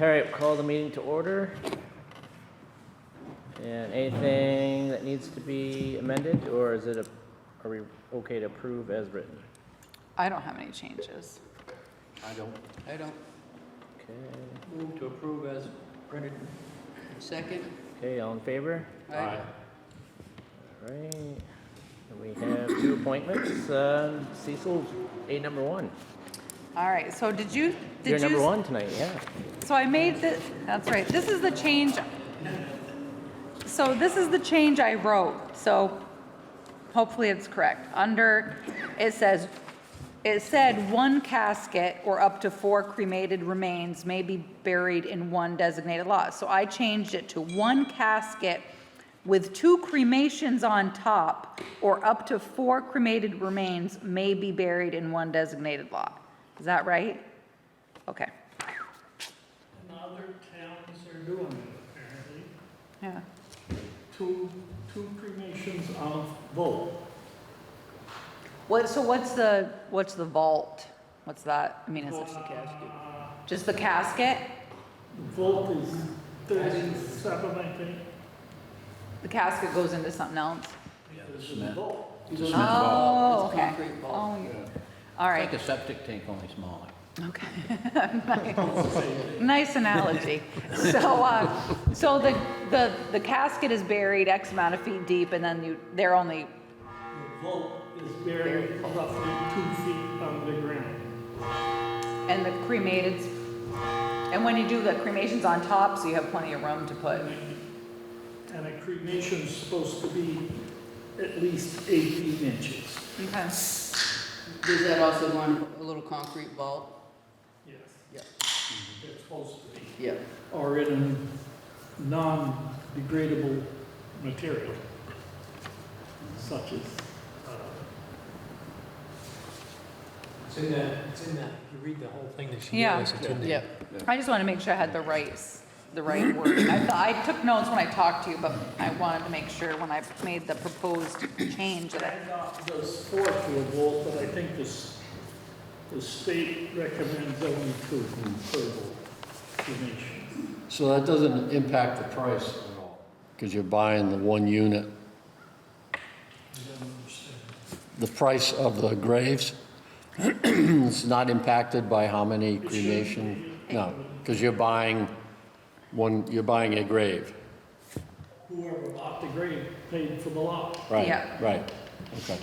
All right, call the meeting to order. And anything that needs to be amended, or is it are we okay to approve as written? I don't have any changes. I don't. Okay. Move to approve as printed. Second? Okay, all in favor? Aye. All right. And we have two appointments. Cecil, A number one. All right, so You're number one tonight, yeah. So I made that's right. This is the change. So this is the change I wrote. So hopefully it's correct. Under, it said one casket or up to 4 cremated remains may be buried in one designated lot. So I changed it to one casket with 2 cremations on top or up to 4 cremated remains may be buried in one designated lot. Is that right? Okay. And other towns are doing it, apparently. Yeah. Two cremations of vault. So what's the vault? What's that? I mean, is it just the casket? Vault is 37, I think. The casket goes into something else? There's a vault. Oh, It's okay. concrete vault. Oh, Yeah. all Like right. a septic tank, only smaller. Okay. Nice analogy. So the casket is buried X amount of feet deep, and then they're only. The vault is buried roughly 2 feet underground. And the cremated, and when you do the cremations on top, so you have plenty of room to put. And a cremation's supposed to be at least 18 inches. Okay. Does that also go on a little concrete vault? Yes. Yeah. It's supposed to be. Yeah. Or in a non-degradable material, such as, It's in that, if you read the whole thing that she Yeah. gave us, it's in there. Yep. I just want to make sure I had the right wording. I took notes when I talked to you, but I wanted to make sure when I made the proposed change that I. PennDOT does 4 to a vault, but I think the state recommends only 2 per vault cremation. So that doesn't impact the price at all, because you're buying the one unit. I don't understand. The price of the graves is not impacted by how many cremation? No, because you're buying a grave. Whoever bought the grave paid for the lot. Right, Yeah. right, okay.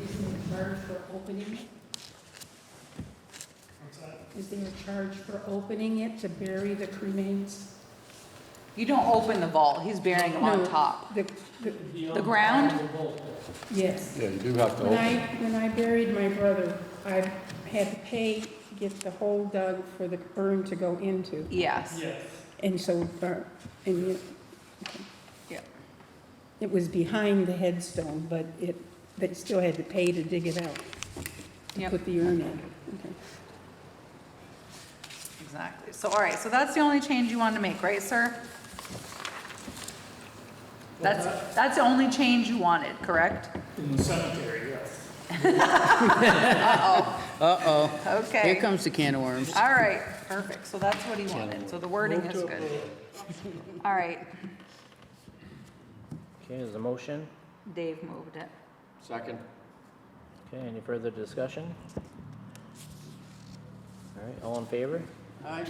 Is there a charge for opening it? What's that? Is there a charge for opening it to bury the cremains? You don't open the vault. He's burying them on No, top. The ground? yes. Yeah, you do have to When open. I buried my brother, I had to pay to get the hole dug for the urn to go into. Yes. Yes. And so, Yeah. it was behind the headstone, but they still had to pay to dig it out, to Yep. put the urn in. Okay. Exactly. So, all right. So that's the only change you wanted to make, right, sir? That's the only change you wanted, correct? In the cemetery, yes. Uh-oh. Okay. Here comes the can of worms. All right. Perfect. So that's what he wanted. So the wording Move is to good. approve. All right. Okay, there's a motion. Dave moved it. Second? Okay, any further discussion? All right, all in favor? Aye.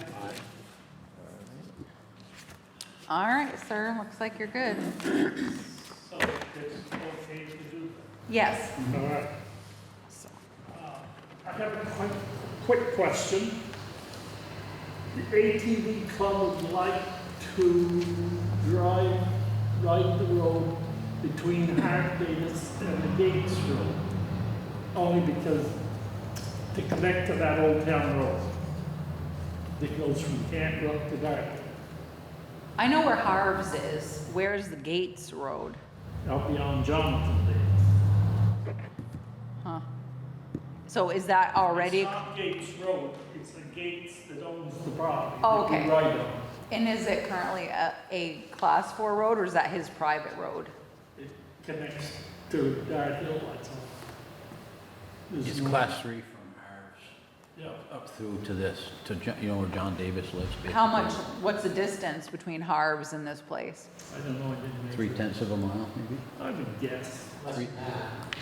All right, sir. Looks like you're good. So it's okay to do Yes. that. All right. So, I have a quick question. The ATV club would like to ride the road between Hart Davis and the Gates Road, only because to connect to that old town road that goes from Camp Brook to Dartmouth, I know where Harv's is. Where's the Gates Road? out beyond Jonathan Davis. Huh. So is that already? It's not Gates Road, it's the Gates that owns the property. Oh, that we okay. ride on. And is it currently a class 4 road, or is that his private road? It connects to Dart Hill, that's all. There's It's no- class 3 from ours. Up through to this, to, you know, where John Davis lives. How basically. much, what's the distance between Harv's and this place? I don't know, I didn't measure. 3/10 of a mile, maybe? I would guess. Less than that.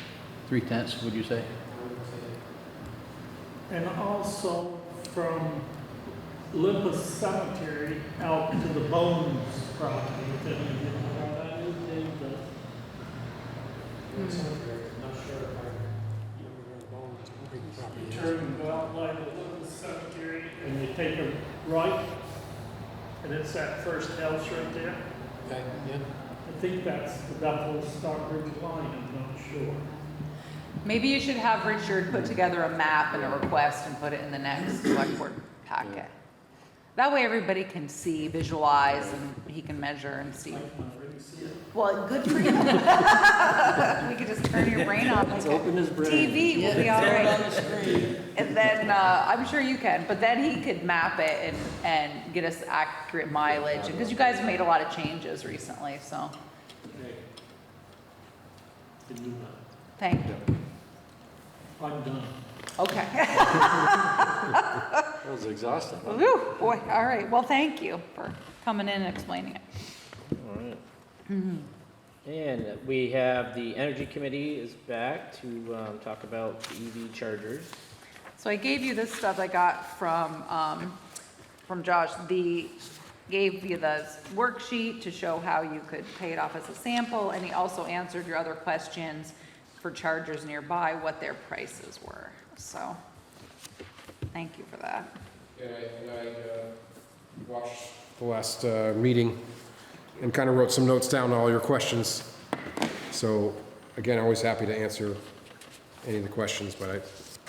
3/10, would you say? I would say. And also from Olympus Cemetery out to the Bones property. If any of you know where that is, Dave does. It's cemetery, I'm not sure if I, you know, where the bones, big property is. Turn out by the Olympus Cemetery and you take a right, and it's that first house right there. Okay, yeah. I think that's the Bethel Stockbridge line, I'm not sure. Maybe you should have Richard put together a map and a request and put it in the next select board packet. That way everybody can see, visualize, and he can measure and see. Well, good for you. We could just turn your brain off. Like Open his brain. TV will be all Throw it on right. the screen. And then, I'm sure you can, but then he could map it and get us accurate mileage. Because you guys have made a lot of changes recently, so, Can do that. thank you. I'm done. Okay. That was exhausting. Whew, boy, all right, well, thank you for coming in and explaining it. All right. And we have the Energy Committee is back to talk about the EV chargers. So I gave you this stuff I got from Josh. Gave you the worksheet to show how you could pay it off as a sample, and he also answered your other questions for chargers nearby, what their prices were. So, thank you for that. I watched the last meeting and kind of wrote some notes down on all your questions. So again, always happy to answer any of the questions, but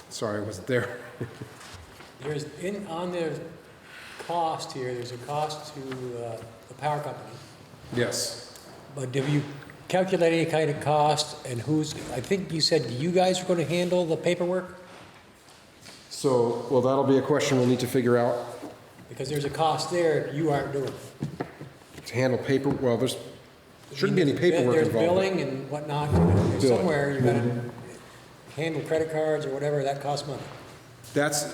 sorry I wasn't there. There's, on the cost here, there's a cost to the power company. Yes. But have you calculated any kind of cost and who's, I think you said you guys are going to handle the paperwork? So, well, that'll be a question we'll need to figure out. Because there's a cost there you aren't doing. To handle paper, well, there's, shouldn't be any paperwork There's involved. billing and whatnot. There's Billing. somewhere you're going to handle credit cards or whatever, that costs money. That's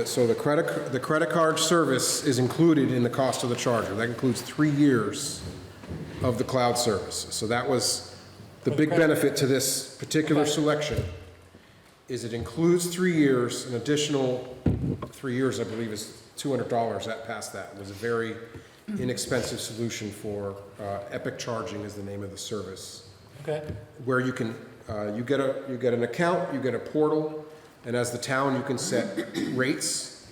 so the credit card service is included in the cost of the charger. That includes 3 years of the cloud service. So that was the big benefit to this particular selection, is it includes 3 years, an additional 3 years, I believe, is $200 past that. It was a very inexpensive solution for Epic Charging is the name of the service, Okay. where you can, you get an account, you get a portal, and as the town, you can set rates,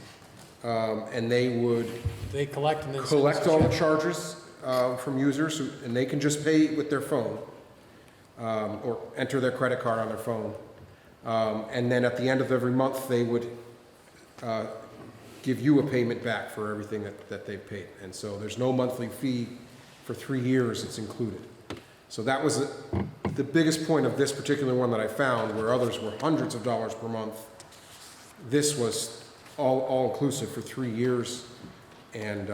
and they would They collect and then. send collect us all the check. charges from users, and they can just pay with their phone, or enter their credit card on their phone. And then at the end of every month, they would give you a payment back for everything that they've paid. And so there's no monthly fee for 3 years, it's included. So that was the biggest point of this particular one that I found, where others were hundreds of dollars per month. This was all inclusive for 3 years. And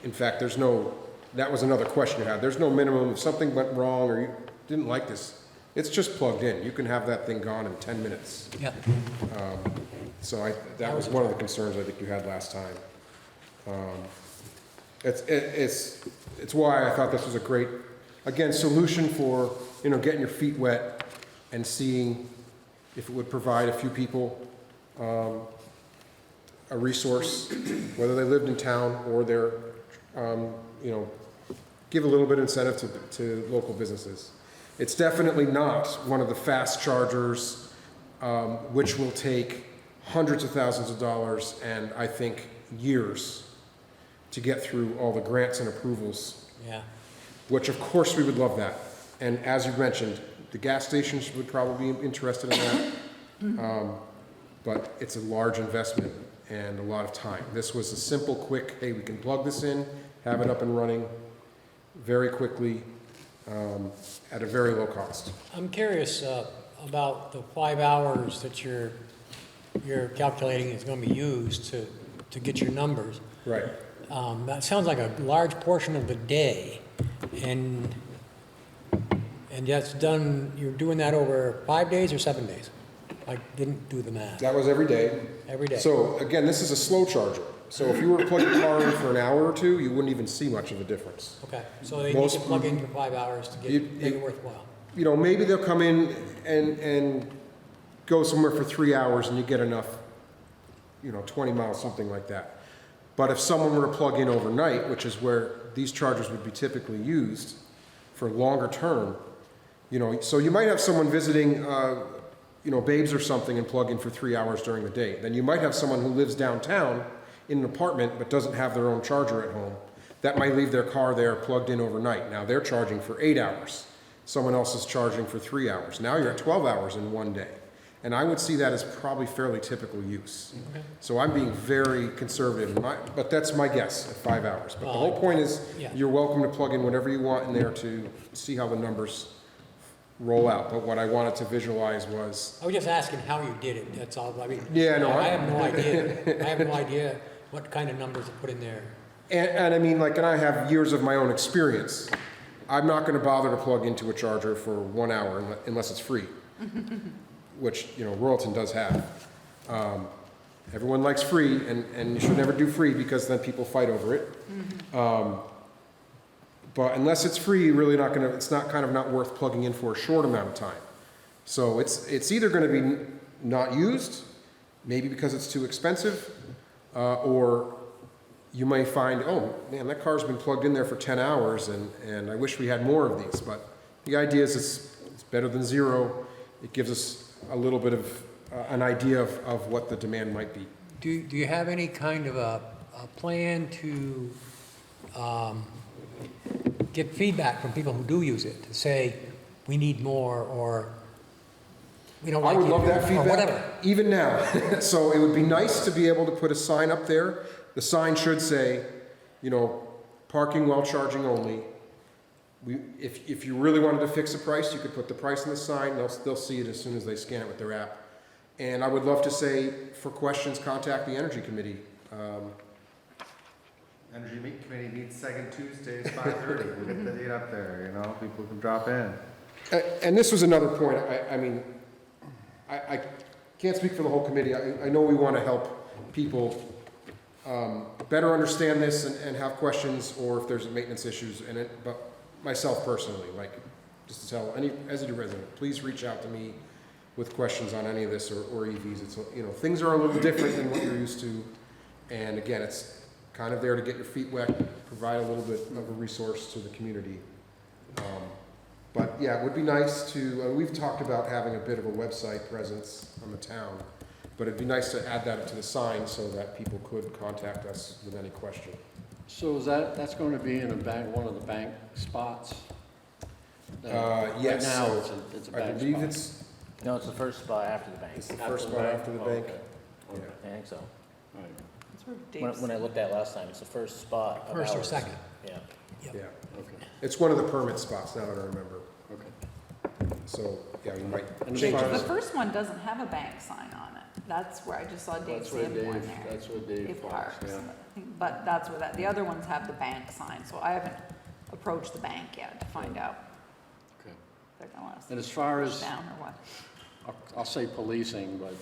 in fact, that was another question you had. There's no minimum. If something went wrong or you didn't like this, it's just plugged in. You can have that thing gone in 10 minutes. Yeah. So that was one of the concerns I think you had last time. It's why I thought this was a great, again, solution for, getting your feet wet and seeing if it would provide a few people a resource, whether they lived in town or they're, give a little bit of incentive to local businesses. It's definitely not one of the fast chargers, which will take hundreds of thousands of dollars and I think years to get through all the grants and approvals, Yeah. which of course we would love that. And as you mentioned, the gas stations would probably be interested in that. But it's a large investment and a lot of time. This was a simple, quick, hey, we can plug this in, have it up and running very quickly, at a very low cost. I'm curious about the 5 hours that you're calculating is going to be used to get your numbers. Right. That sounds like a large portion of the day, and that's done. You're doing that over 5 days or 7 days? I didn't do the math. That was every day. Every day. So again, this is a slow charger. So if you were to plug your car in for an hour or two, you wouldn't even see much of a difference. Okay, so they need Most- to plug in for 5 hours to You- make it worthwhile. You know, maybe they'll come in and go somewhere for 3 hours and you get enough, 20 miles, something like that. But if someone were to plug in overnight, which is where these chargers would be typically used for longer term, so you might have someone visiting, Babes or something and plug in for 3 hours during the day. Then you might have someone who lives downtown in an apartment but doesn't have their own charger at home. That might leave their car there plugged in overnight. Now they're charging for 8 hours. Someone else is charging for 3 hours. Now you're at 12 hours in one day. And I would see that as probably fairly typical use. So I'm being very conservative, but that's my guess at 5 hours. But the whole point is, Yeah. you're welcome to plug in whatever you want in there to see how the numbers roll out. But what I wanted to visualize was, I was just asking how you did it, that's all. I mean, Yeah, no, I have no idea. I have no idea what kind of numbers to put in there. and I mean, and I have years of my own experience. I'm not gonna bother to plug into a charger for 1 hour unless it's free, which, Royalton does have. Everyone likes free, and you should never do free because then people fight over it. But unless it's free, you're really it's not worth plugging in for a short amount of time. So it's either gonna be not used, maybe because it's too expensive, or you may find, oh man, that car's been plugged in there for 10 hours and I wish we had more of these. But the idea is it's better than zero. It gives us a little bit of an idea of what the demand might be. Do you have any kind of a plan to get feedback from people who do use it, to say, we need more, or we don't I like it, would love that or feedback, whatever? even now. So it would be nice to be able to put a sign up there. The sign should say, parking while charging only. If you really wanted to fix a price, you could put the price on the sign. They'll see it as soon as they scan it with their app. And I would love to say, for questions, contact the Energy Committee. Energy Committee meets second Tuesdays, 5:30. We'll get the date up there, people can drop in. And this was another point. I can't speak for the whole committee. I know we want to help people better understand this and have questions, or if there's maintenance issues in it. But myself personally, just to tell any resident, please reach out to me with questions on any of this or EVs. It's things are a little different than what you're used to, and again, it's kind of there to get your feet wet, provide a little bit of a resource to the community. But yeah, it would be nice to, we've talked about having a bit of a website presence on the town, but it'd be nice to add that to the sign so that people could contact us with any question. So that's going to be in one of the bank spots? Yes. Right now, it's a I bank believe spot. No, it's the first spot after the bank. it's the first spot after the bank. Okay. Yeah. I think so. Right. That's where Dave's- When I looked at last time, it's the first spot. of First or ours. second. Yeah. Yeah, Okay, it's one of the permit spots, now that I remember. okay. So, yeah, you might And as change far The as- it. first one doesn't have a bank sign on it. That's where I just saw Dave That's where Sanborn Dave, there. that's where Dave parks, Parks. yeah. But that's where the other ones have the bank sign, so I haven't approached the bank yet to find out Okay. if they're gonna let us And as far push as, down or what. I'll say policing, but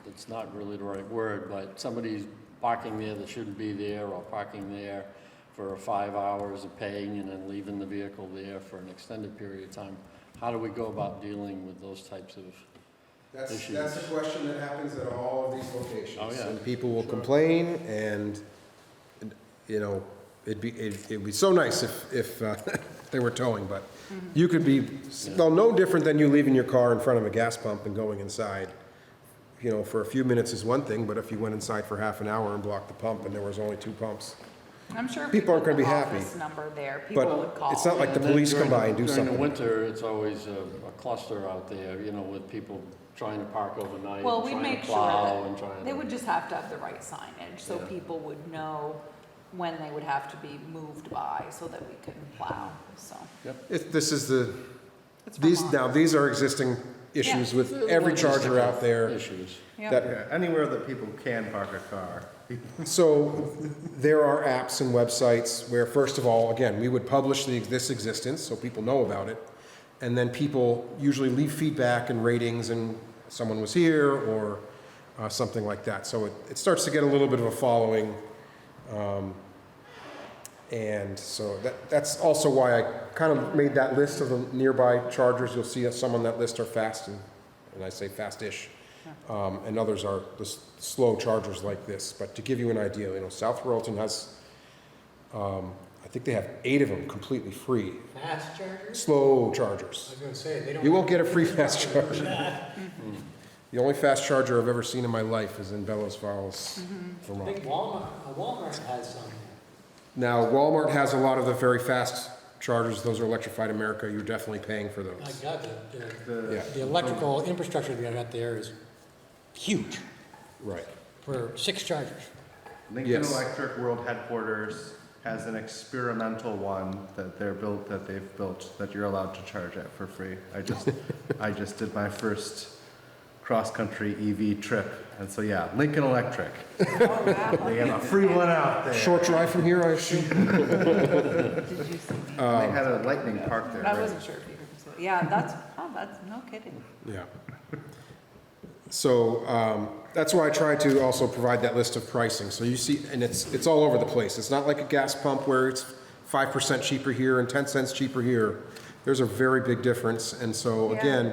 it's not really the right word, but somebody's parking there that shouldn't be there, or parking there for 5 hours of paying and then leaving the vehicle there for an extended period of time. How do we go about dealing with those types of issues? That's a question that happens at all of these locations. Oh, yeah. And people will complain, and, it'd be so nice if they were towing, but you could be, well, no different than you leaving your car in front of a gas pump and going inside. For a few minutes is one thing, but if you went inside for half an hour and blocked the pump and there was only 2 pumps. I'm sure People aren't gonna with be the happy. office number there, people would But call. it's not like the And then police come by and do During the something. winter, it's always a cluster out there, with people trying to park overnight, Well, and we trying make to sure plow and that trying to. they would just have to have the right signage, so Yeah. people would know when they would have to be moved by, so that we can plow, so. This is the, It's these Vermont. are existing issues Yeah. with every charger out there. Issues. Yep. that- Yeah, anywhere that people can park a car. So there are apps and websites where, first of all, again, we would publish this existence so people know about it. And then people usually leave feedback and ratings and someone was here or something like that. So it starts to get a little bit of a following. And so that's also why I kind of made that list of the nearby chargers. You'll see that some on that list are fast, and I say fast-ish, and others are the slow chargers like this. But to give you an idea, South Royalton has, I think they have 8 of them completely free. Fast chargers? Slow I chargers. was gonna say, they don't. You won't get a free fast charger. The only fast charger I've ever seen in my life is in Bellows Falls, I Vermont. think Walmart has some. Now, Walmart has a lot of the very fast chargers. Those are Electrified America. You're definitely paying for My those. God, Yeah, the electrical infrastructure they got there is huge right. for 6 chargers. Lincoln Yes. Electric World Headquarters has an experimental one that they've built that you're allowed to charge at for free. I just did my first cross-country EV trip, and so yeah, Lincoln Electric. They have a free one out there. Short drive from here, I assume? Did you see me? They had a lightning park there. I right? wasn't sure if you heard me say. Yeah, that's no kidding. Yeah. So that's why I try to also provide that list of pricing. So you see, and it's all over the place. It's not like a gas pump where it's 5% cheaper here and 10 cents cheaper here. There's a very big difference. And so Yeah. again,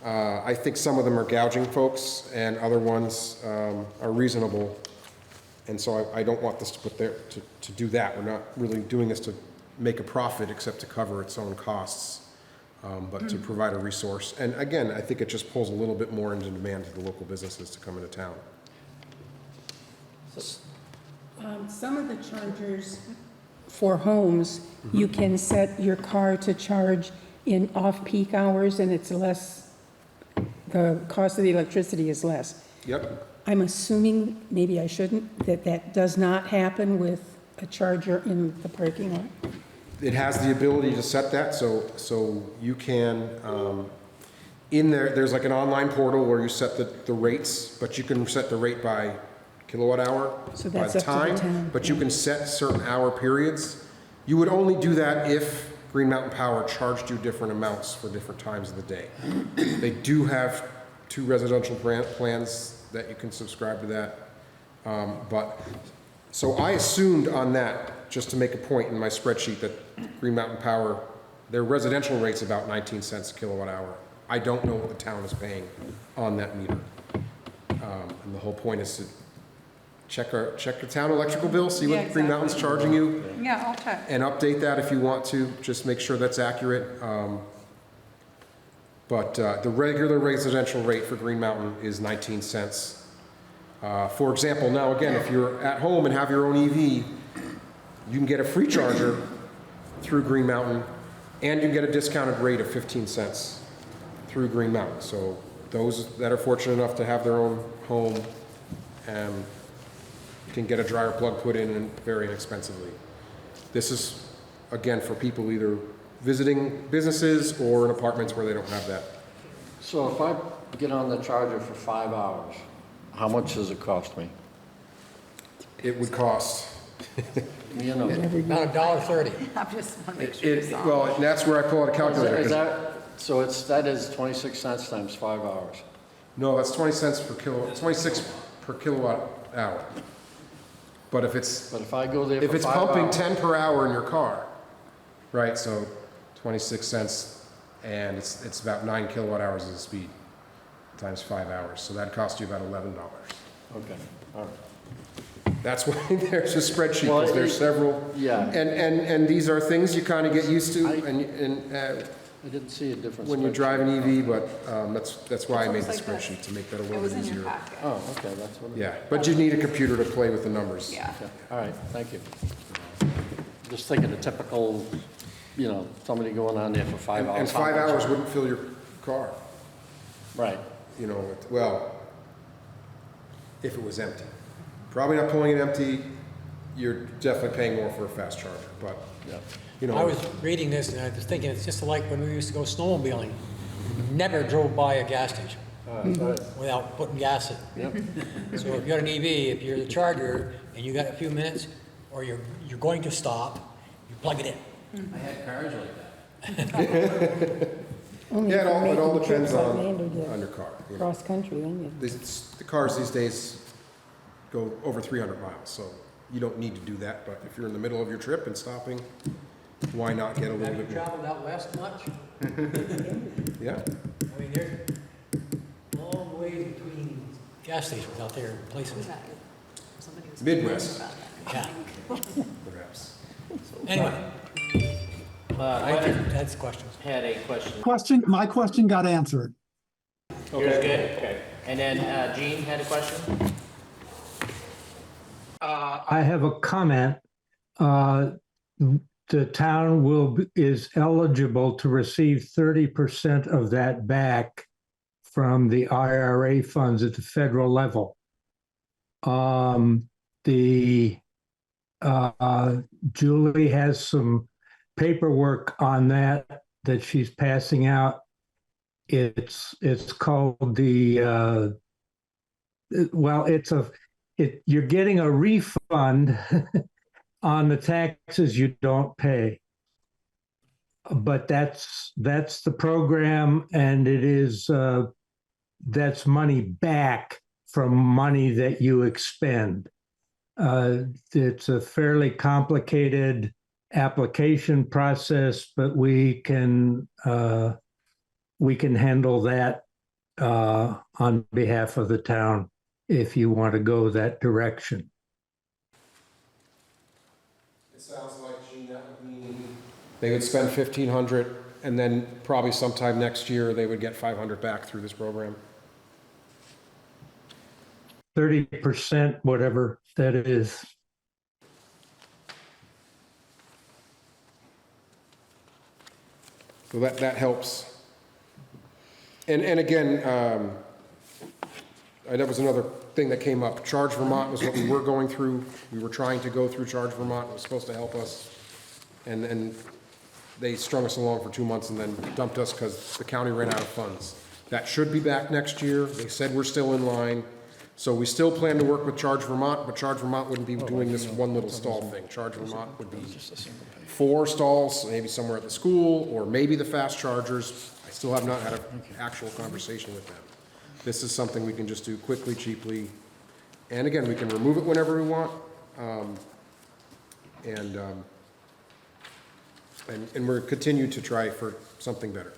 I think some of them are gouging folks and other ones are reasonable. And so I don't want this to do that. We're not really doing this to make a profit except to cover its own costs, but to provide a resource. And again, I think it just pulls a little bit more into demand to the local businesses to come into town. Some of the chargers for homes, you can set your car to charge in off-peak hours, and it's less, the cost of the electricity is less. Yep. I'm assuming, maybe I shouldn't, that does not happen with a charger in the parking lot? It has the ability to set that, so you can, in there's like an online portal where you set the rates, but you can set the rate by kilowatt hour, So by that's the up to the time, town. but you can set certain hour periods. You would only do that if Green Mountain Power charged you different amounts for different times of the day. They do have 2 residential plans that you can subscribe to that. So I assumed on that, just to make a point in my spreadsheet, that Green Mountain Power, their residential rate's about 19 cents a kilowatt hour. I don't know what the town is paying on that meter. And the whole point is to check the town electrical bill, see Yeah, what Green exactly. Mountain's charging you, Yeah, I'll check. and update that if you want to, just make sure that's accurate. But the regular residential rate for Green Mountain is 19 cents. For example, now again, if you're at home and have your own EV, you can get a free charger through Green Mountain, and you can get a discounted rate of 15 cents through Green Mountain. So those that are fortunate enough to have their own home can get a dryer plug put in very inexpensively. This is, again, for people either visiting businesses or in apartments where they don't have that. So if I get on the charger for 5 hours, how much does it cost me? It would cost, You know, About $1.30. I just want to make sure you saw. well, that's where I pull out a calculator. is 'cause- that, so that is 26 cents times 5 hours. No, that's 20 cents per kilowatt, 26 per kilowatt hour. But if it's, But if I go there for 5 if hours. it's pumping 10 per hour in your car, right, so 26 cents, and it's about 9 kilowatt hours of speed, times 5 hours, so that'd cost you about $11. Okay, all right. That's why there's a spreadsheet, Well, because there's several. Yeah. And these are things you kind of get used to, I and I didn't see a difference. when you drive an EV, but that's why I made the It's almost like spreadsheet, to make that a It little was bit in your easier. packet. Oh, okay, that's what it is. Yeah, but you need a computer to play with the numbers. Yeah. Okay, all right, thank you. Just thinking a typical, somebody going on there for 5 hours. And 5 hours wouldn't fill your car, Right, well, if it was empty. Probably not pulling it empty, you're definitely paying more for a fast charger, but, yeah. I was reading this and I was thinking, it's just like when we used to go snowmobiling. Never drove by a gas station without putting gas in. Yep. So if you got an EV, if you're the charger and you got a few minutes, or you're going to stop, you plug it in. I had cars like that. Only Yeah, if it all you're making depends trips on Orlando on to your car. You know. cross-country, then you. The cars these days go over 300 miles, so you don't need to do that. But if you're in the middle of your trip and stopping, why not get a little Have you bit more? traveled out west much? Yeah. I mean, there's long ways between gas stations out there, places. Midwest, Yeah. perhaps. Anyway, that's questions. Had a question. My question got answered. Yours good? Okay. And then Jean had a question? I have a comment. The town is eligible to receive 30% of that back from the IRA funds at the federal level. Julie has some paperwork on that she's passing out. It's called the you're getting a refund on the taxes you don't pay. But that's the program, and it is that's money back from money that you expend. It's a fairly complicated application process, but we can handle that on behalf of the town if you want to go that direction. It sounds like, Gene, that would mean they would spend 1,500, and then probably sometime next year they would get 500 back through this program. 30%, whatever that is. So that helps. And again, that was another thing that came up. Charge Vermont was what we were going through. We were trying to go through Charge Vermont. It was supposed to help us. And they strung us along for 2 months and then dumped us because the county ran out of funds. That should be back next year. They said we're still in line. So we still plan to work with Charge Vermont, but Charge Vermont wouldn't be doing this one little stall thing. Charge Vermont would be 4 stalls, maybe somewhere at the school, or maybe the fast chargers. I still have not had an actual conversation with them. This is something we can just do quickly, cheaply, and again, we can remove it whenever we want. And we're continue to try for something better.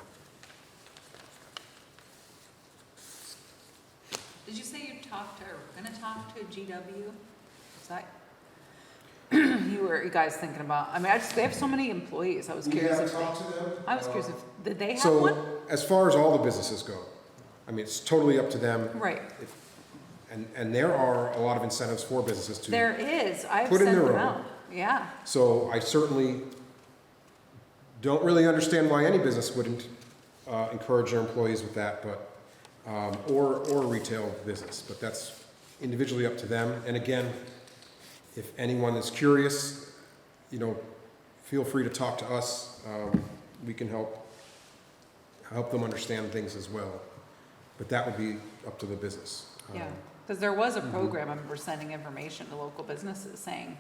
Did you say you gonna talk to GW? Is that, you guys thinking about, I mean, they have so many employees, I was curious if did they have one? So, as far as all the businesses go, I mean, it's totally up to them. Right. And there are a lot of incentives for businesses to. There is, I've Put in sent their them own. out, yeah. So I certainly don't really understand why any business wouldn't encourage their employees with that, but, or retail business, but that's individually up to them. And again, if anyone is curious, feel free to talk to us. We can help them understand things as well. But that would be up to the business. Yeah, because there was a program, I remember sending information to local businesses saying,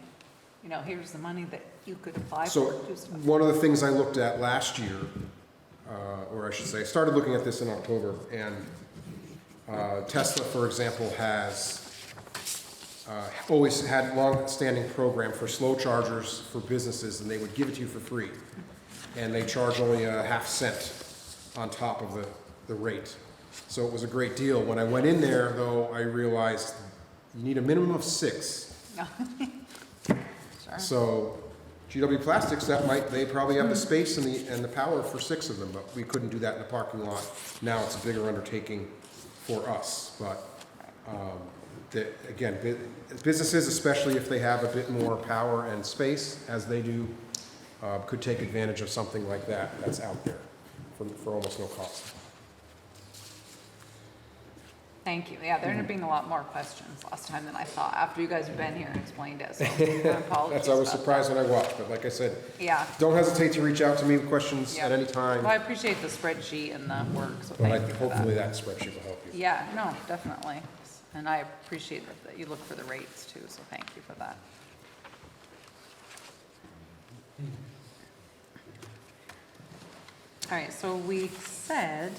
here's the money that you could apply So for. Do stuff. one of the things I looked at last year, or I should say, I started looking at this in October, and Tesla, for example, has always had long-standing program for slow chargers for businesses, and they would give it to you for free. And they charge only a half cent on top of the rate. So it was a great deal. When I went in there, though, I realized you need a minimum of 6. Sure. So GW Plastics, they probably have the space and the power for 6 of them, but we couldn't do that in the parking lot. Now it's a bigger undertaking for us, but again, businesses, especially if they have a bit more power and space, as they do, could take advantage of something like that that's out there for almost no cost. Thank you. Yeah, there ended up being a lot more questions last time than I thought, after you guys have been here and explained it, so apologies I was about surprised that. when I watched, but like I said, Yeah. don't hesitate to reach out to me with questions Yeah. at any time. Well, I appreciate the spreadsheet and the work, so But thank you for that. hopefully that spreadsheet will help you. Yeah, no, definitely. And I appreciate that you look for the rates too, so thank you for that. All right, so we said,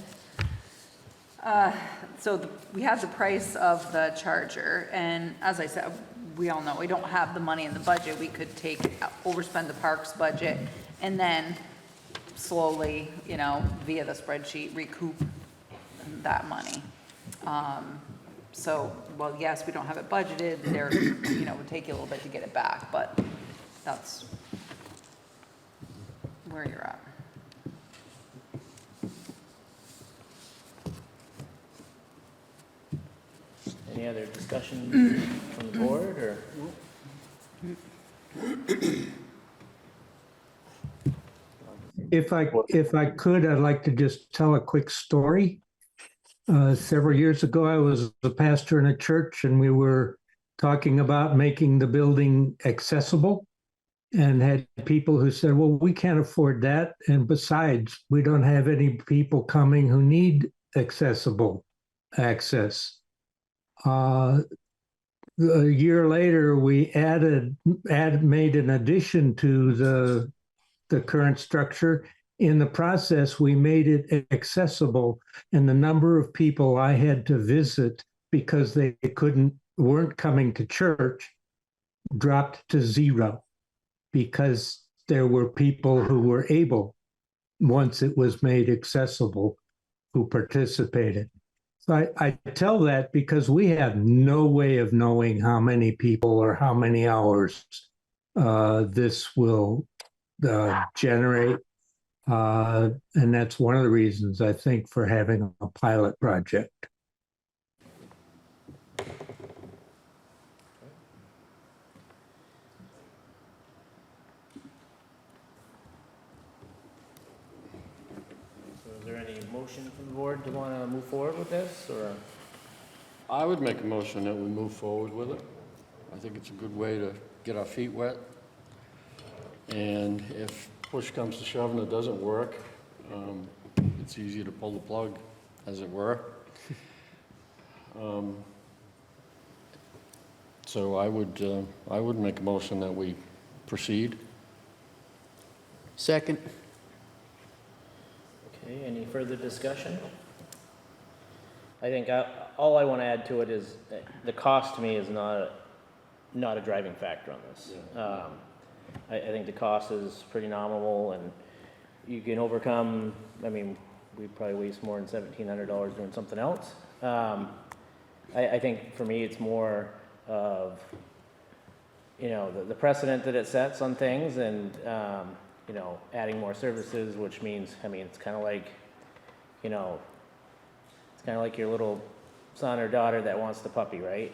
we had the price of the charger, and as I said, we all know, we don't have the money in the budget. We could overspend the parks budget, and then slowly, via the spreadsheet, recoup that money. Well, yes, we don't have it budgeted, there, it would take you a little bit to get it back, but that's where you're at. Any other discussion from the board, or? If I could, I'd like to just tell a quick story. Several years ago, I was a pastor in a church, and we were talking about making the building accessible, and had people who said, well, we can't afford that. And besides, we don't have any people coming who need accessible access. A year later, we made an addition to the current structure. In the process, we made it accessible, and the number of people I had to visit because they weren't coming to church dropped to 0, because there were people who were able, once it was made accessible, who participated. So I tell that because we have no way of knowing how many people or how many hours this will generate. And that's one of the reasons, I think, for having a pilot project. So is there any motion from the board to want to move forward with this, or? I would make a motion that we move forward with it. I think it's a good way to get our feet wet. And if push comes to shove and it doesn't work, it's easy to pull the plug, as it were. So I would make a motion that we proceed. Second. Okay, any further discussion? I think all I want to add to it is the cost to me is not a driving factor on this. I think the cost is pretty nominal, and you can overcome, we probably waste more than $1,700 doing something else. I think for me, it's more of, the precedent that it sets on things, and, adding more services, which means, it's kind of like, it's kind of like your little son or daughter that wants the puppy, right?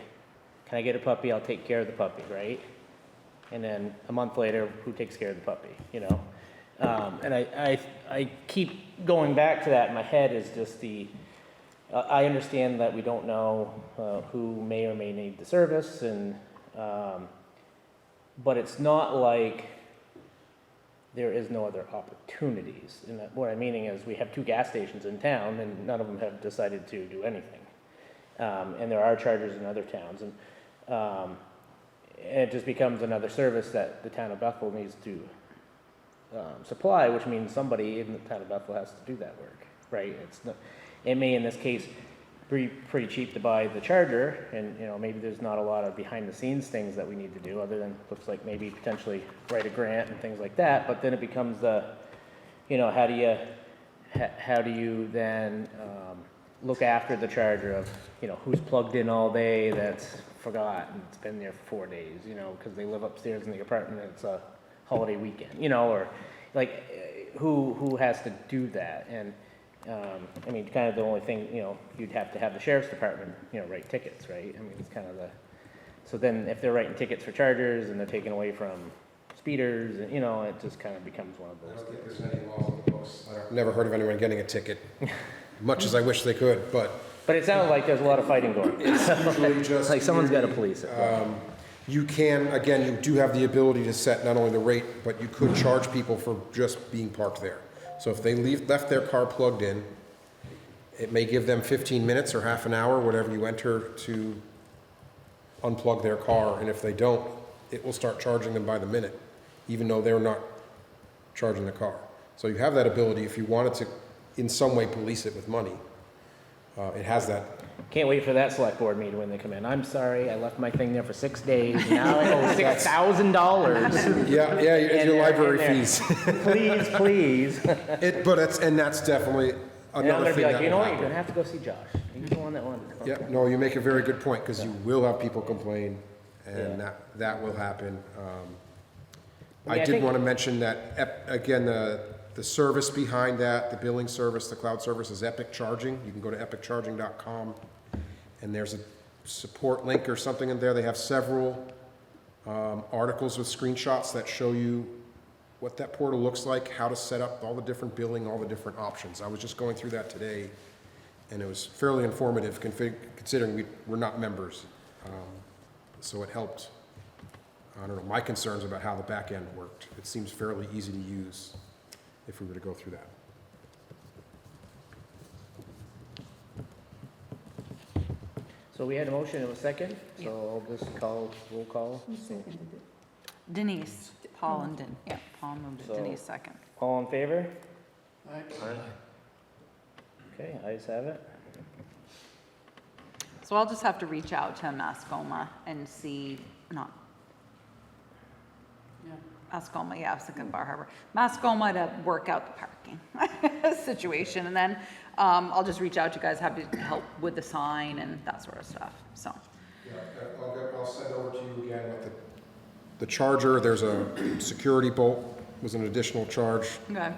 Can I get a puppy? I'll take care of the puppy, right? And then a month later, who takes care of the puppy, And I keep going back to that in my head, is just I understand that we don't know who may or may need the service, and but it's not like there is no other opportunities. And what I'm meaning is, we have 2 gas stations in town, and none of them have decided to do anything. And there are chargers in other towns, and it just becomes another service that the town of Bethel needs to supply, which means somebody in the town of Bethel has to do that work, right? It may, in this case, be pretty cheap to buy the charger, and maybe there's not a lot of behind-the-scenes things that we need to do, other than, looks like, maybe potentially write a grant and things like that. But then it becomes how do you then look after the charger of, who's plugged in all day that's forgot and it's been there for 4 days, because they live upstairs in the apartment and it's a holiday weekend, or like who has to do that? And kind of the only thing, you'd have to have the sheriff's department, write tickets, right? It's kind of so then if they're writing tickets for chargers and they're taking away from speeders, and it just kind of becomes one of those. I don't think there's any laws on the books. I've never heard of anyone getting a ticket, much as I wish they could, but. But it sounds like there's a lot of fighting going on. It's usually just. Like someone's got to police it. You can, again, you do have the ability to set not only the rate, but you could charge people for just being parked there. So if they left their car plugged in, it may give them 15 minutes or half an hour, whatever you enter, to unplug their car. And if they don't, it will start charging them by the minute, even though they're not charging the car. So you have that ability if you wanted to in some way police it with money. It has that. Can't wait for that select board meeting when they come in. I'm sorry, I left my thing there for 6 days, now I owe $6,000. Yeah, it's your library fees. Please, please. And that's definitely And I'm another gonna be thing like, that you know will what, you're gonna happen. have to go see Josh. He's the one that wanted to come. Yeah, no, you make a very good point, because you will have people complain, and Yeah. that will happen. I I mean, I did think- want to mention that, again, the service behind that, the billing service, the cloud service is Epic Charging. You can go to epiccharging.com, and there's a support link or something in there. They have several articles with screenshots that show you what that portal looks like, how to set up all the different billing, all the different options. I was just going through that today, and it was fairly informative considering we're not members. So it helped, I don't know, my concerns about how the back end worked. It seems fairly easy to use if we were to go through that. So we had a motion and a second, so I'll just call, roll call. Who seconded it? Denise, Paul and Paul moved it, So- Denise second. All in favor? Okay, ayes have it. So I'll just have to reach out to Mascoma and see, Mascoma, yeah, I was thinking Bar Harbor. Mascoma to work out the parking situation, and then I'll just reach out to you guys, happy to help with the sign and that sort of stuff, so. Yeah, I'll send over to you again with the charger. There's a security bolt, was an additional charge, Okay,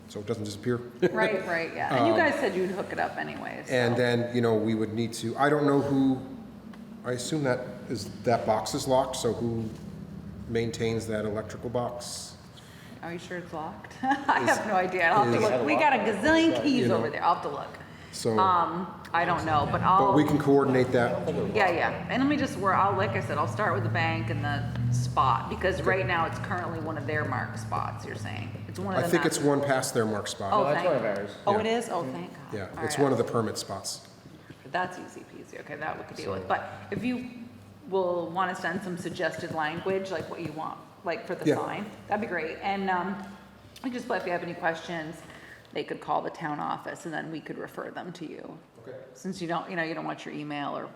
so it doesn't disappear. right, yeah. And you guys said you'd hook it up anyways, so. And then, we would need to, I don't know who, I assume that box is locked, so who maintains that electrical box? Are you sure it's locked? I have no idea. I'll have to look. We got a gazillion keys over there. I'll have to look. So, I don't know, but but we can coordinate that. yeah. And let me just, like I said, I'll start with the bank and the spot, because right now it's currently one of their marked spots, you're saying. It's one of I the. think it's one past their mark Oh, spot. that's thank one of you. ours. Oh, Yeah. it is? Oh, thank God. Yeah, All it's right. one of the permit spots. That's easy peasy. Okay, that we could deal with. But if you will want to send some suggested language, like what you want, like for the Yeah. sign, that'd be great. And we just, if you have any questions, they could call the town office and then we could refer them to you. Okay. Since you don't want your email or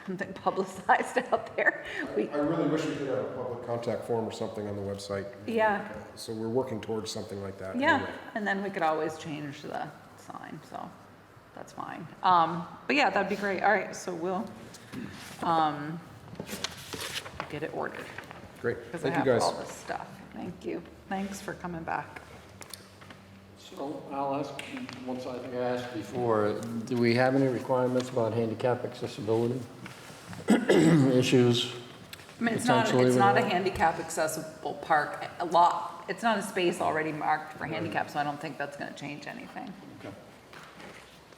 something publicized out there. I really wish we could have a public contact form or something on the website. Yeah, So we're working towards something like that. yeah. anyway. And then we could always change the sign, so that's fine. But yeah, that'd be great. All right, so we'll get it ordered. Great, Because I thank you have guys. all this stuff. Thank you. Thanks for coming back. So I'll ask, once I think I asked before, do we have any requirements about handicap accessibility issues? I mean, it's Potentially not a with that. handicap accessible park. It's not a space already marked for handicap, so I don't think that's gonna change anything.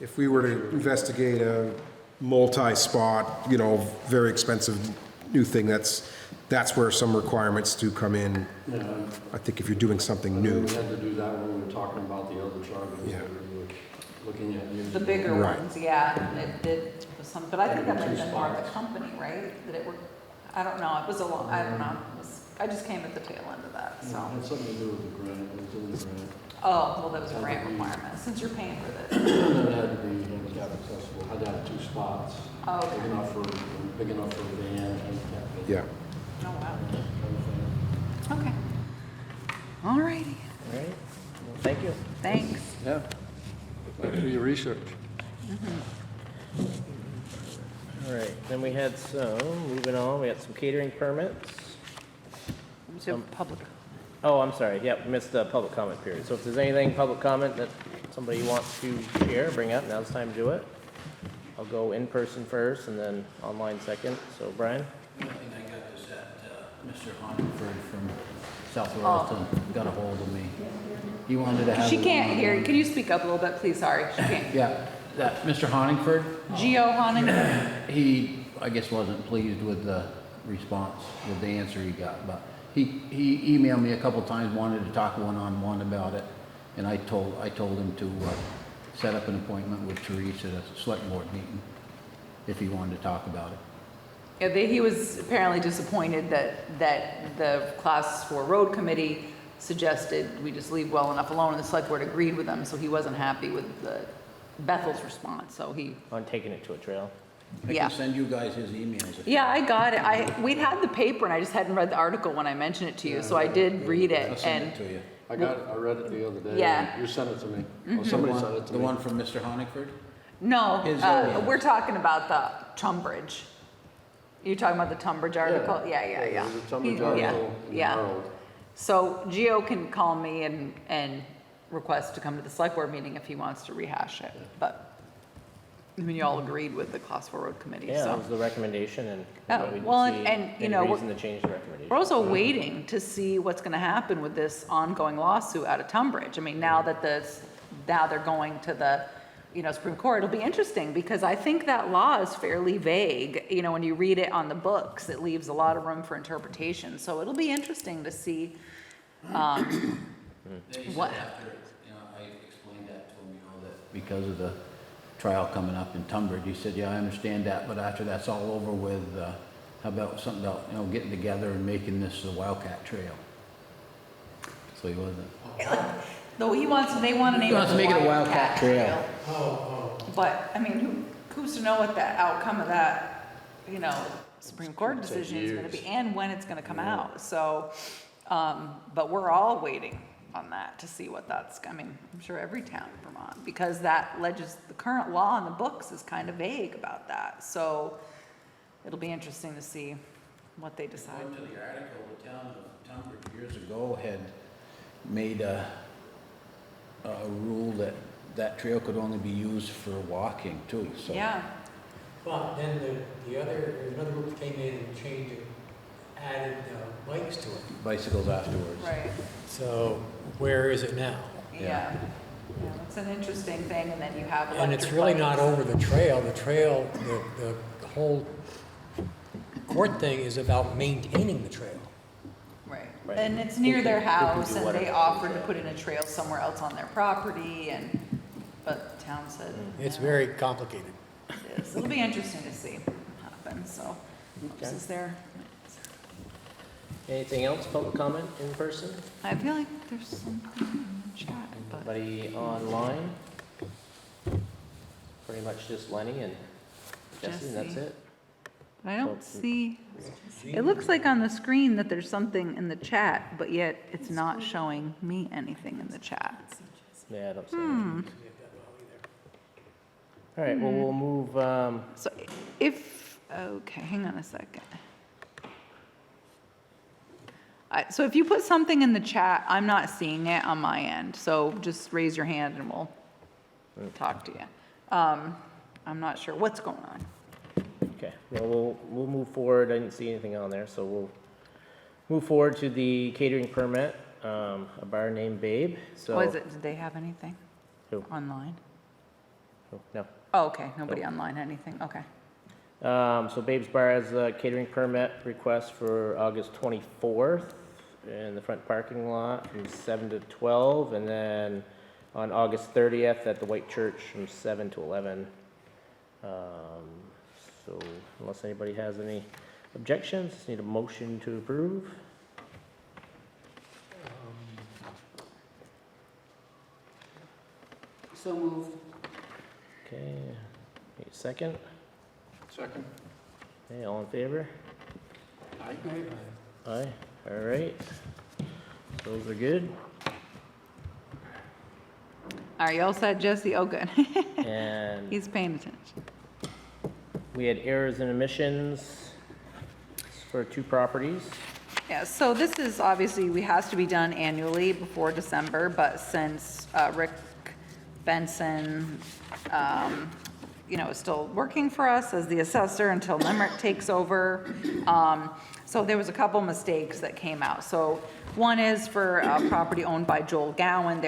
If we were to investigate a multi-spot, very expensive new thing, that's where some requirements do come in. Yeah, I think if you're doing something we new. had to do that when we were talking about the other charges Yeah. that we were looking at. using. The bigger Right. ones, yeah, it did, some, but I think that might have been more of the company, right? That it were, I don't know, it was a long, I don't know. I just came at the tail end of that, It so. had something to do with the grant, it was in the grant. Oh, well, that was a grant requirement, since you're paying for this. And it had to be handicap accessible, had to have 2 spots. Oh, Big okay. enough for a van, handicap. Yeah. Oh, wow. Kind of thing. Okay. All righty, All right, well, thank you. thanks. Yeah. Thanks for your research. All right, then we had moving on, we had some catering permits. So public, Oh, I'm sorry, yep, missed the public comment period. So if there's anything public comment that somebody wants to share, bring up, now's the time to do it. I'll go in person first and then online second. So Brian? The only thing I got is that Mr. Huntingford from South Royalton got a hold of me. He wanted to have. she can't hear you. Can you speak up a little bit, please? Sorry, she can't. Yeah, that Mr. Honingford, Geo Honingford? he, I guess, wasn't pleased with the response, with the answer he got, but he emailed me a couple times, wanted to talk one-on-one about it, and I told him to set up an appointment with Therese at a select board meeting, if he wanted to talk about it. Yeah, he was apparently disappointed that the Class 4 Road Committee suggested we just leave well enough alone, and the select board agreed with him, so he wasn't happy with the Bethel's response, so he, On taking it to a trail. I Yeah. can send you guys his emails. if- yeah, I got it. We'd had the paper and I just hadn't read the article when I mentioned it to you, so I did read I'll it, send and, it to you. I read it the other day. Yeah. You sent it to me. Mm-hmm. Or somebody sent it to The me. one from Mr. Honigford? no, His emails. we're talking about the Tunbridge. You're talking about the Tunbridge article? Yeah. There's a Tunbridge He- article in the yeah. Herald. So Gio can call me and request to come to the select board meeting if he wants to rehash it, but, I mean, you all agreed with the Class 4 Road Committee, Yeah, that so. was the recommendation, and Oh, we didn't well, see and, you any know, reason to change the recommendation. We're also waiting to see what's gonna happen with this ongoing lawsuit out of Tunbridge. I mean, now that now they're going to the, Supreme Court, it'll be interesting, because I think that law is fairly vague. When you read it on the books, it leaves a lot of room for interpretation, so it'll be interesting to see, They said What? after, I explained that to him, that because of the trial coming up in Tunbridge, he said, yeah, I understand that, but after that's all over with, how about something about, getting together and making this a Wildcat Trail? So he wasn't. though they want to name it. He wants to make it a Wildcat Trail. But, I mean, who's to know what the outcome of that, Supreme Court It's gonna take decision is gonna be, years. and when it's gonna come out, so, but we're all waiting on that to see what that's, I mean, I'm sure every town in Vermont, because the current law in the books is kind of vague about that, so it'll be interesting to see what they decide. According to the article, the town of Tunbridge years ago had made a rule that trail could only be used for walking too, so. Yeah, But then there's another group that came in and changed it, added bikes to it. Bicycles afterwards. right, So where is it now? yeah. Yeah, it's an interesting thing, and then you have electric And it's really not bikes. over the trail. The whole court thing is about maintaining the trail. Right, Right. and it's near their Who can house, do and they whatever. offered to put in a trail somewhere else on their property, but the town said. It's no. very complicated. It is. It'll be interesting to see what happens, so. This Okay. is there. Anything else, public comment in person? I feel like there's something in the chat, but Anybody online? Pretty much just Lenny and Jesse, and that's Jesse. it? I don't So- see, it looks like on the screen that there's something in the chat, but yet it's not showing me anything in the chat. Yeah, I don't see anything. All right, well, we'll move, So okay, hang on a second. So if you put something in the chat, I'm not seeing it on my end, so just raise your hand and we'll talk to you. I'm not sure what's going on. okay, well, we'll move forward. I didn't see anything on there, so we'll move forward to the catering permit, a bar named Babe, so. Was it, did they have anything Who? online? Oh, no. Oh, okay, nobody online, anything, okay. So Babe's Bar has a catering permit request for August 24th in the front parking lot from 7 to 12, and then on August 30th at the White Church from 7 to 11. So unless anybody has any objections, need a motion to approve. So moved. Okay, need a second. Second. Okay, all in favor? Aye. Aye, all right. Those are good. Are you all set, Jesse? Oh, good. And He's paying attention. we had errors and omissions for 2 properties. Yeah, so this is obviously, has to be done annually before December, but since Rick Benson, is still working for us as the assessor until Limerick takes over. So there was a couple mistakes that came out. So one is for a property owned by Joel Gowan.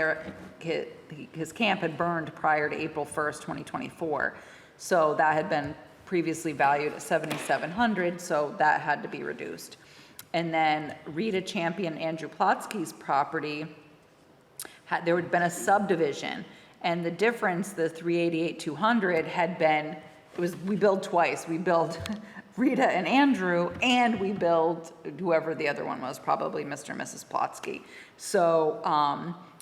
His camp had burned prior to April 1st, 2024. So that had been previously valued at $7,700, so that had to be reduced. And then Rita Champion Andrew Plotsky's property, there had been a subdivision, and the difference, the $388,200 had been, we billed twice. We billed Rita and Andrew, and we billed whoever the other one was, probably Mr. and Mrs. Plotsky. So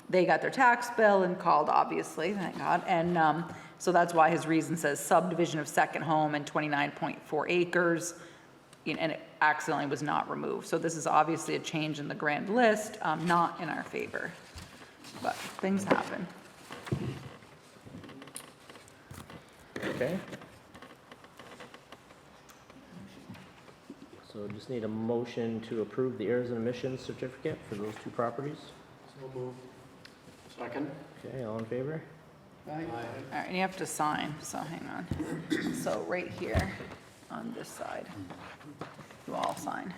they got their tax bill and called, obviously, thank God. And so that's why his reason says subdivision of second home and 29.4 acres, and it accidentally was not removed. So this is obviously a change in the grand list, not in our favor, but things happen. Okay. So just need a motion to approve the errors and omissions certificate for those two properties. Second? Okay, all in favor? Right? All right, and you have to sign, so hang on. So right here on this side, you all sign.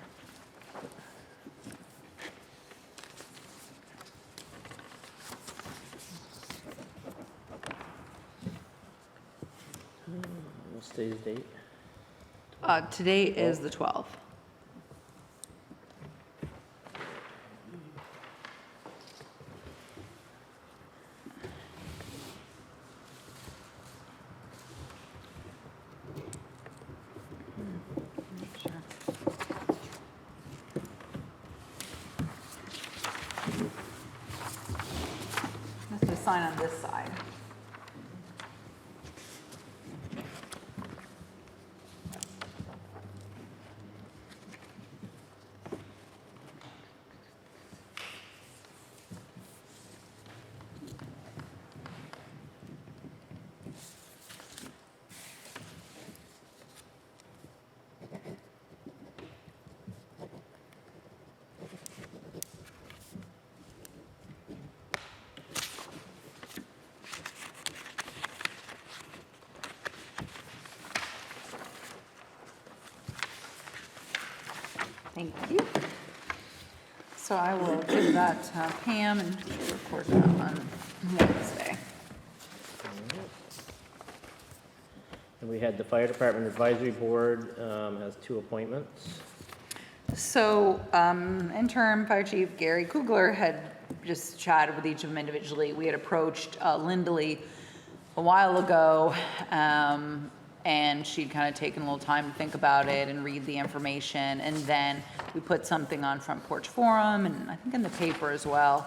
What's today's date? Today is the 12th. Have to sign on this side. Thank you. So I will give that to Pam and she'll record that on Wednesday. And we had the Fire Department Advisory Board has 2 appointments. So interim Fire Chief Gary Kugler had just chatted with each of them individually. We had approached Lindley a while ago, and she'd kind of taken a little time to think about it and read the information. And then we put something on Front Porch Forum and I think in the paper as well.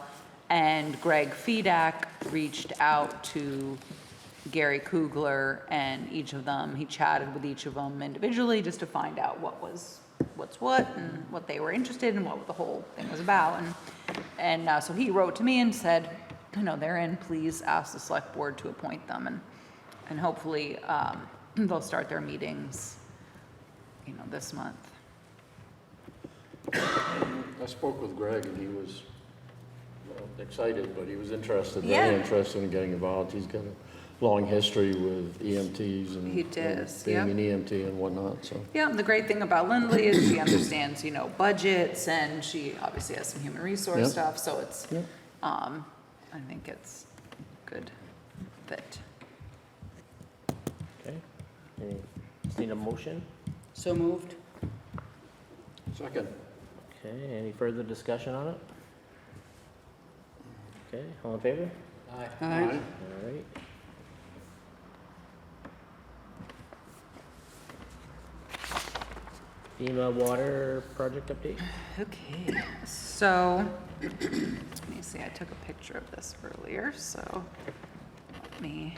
And Greg Fedak reached out to Gary Kugler and each of them, he chatted with each of them individually just to find out what's what and what they were interested in, what the whole thing was about. And so he wrote to me and said, they're in, please ask the select board to appoint them. And hopefully they'll start their meetings, this month. I spoke with Greg and he was excited, but he was interested, Yeah. very interested in getting involved. He's got a long history with EMTs and He does, being yeah. an EMT and whatnot, so. Yeah, the great thing about Lindley is she understands, budgets, and she obviously has some human resource Yep. stuff, so it's, Yep. I think it's good fit. Okay. Just need a motion. So moved? Second. Okay, any further discussion on it? Okay, all in favor? Aye. All right. FEMA water project update? Okay, so, let me see, I took a picture of this earlier, so let me,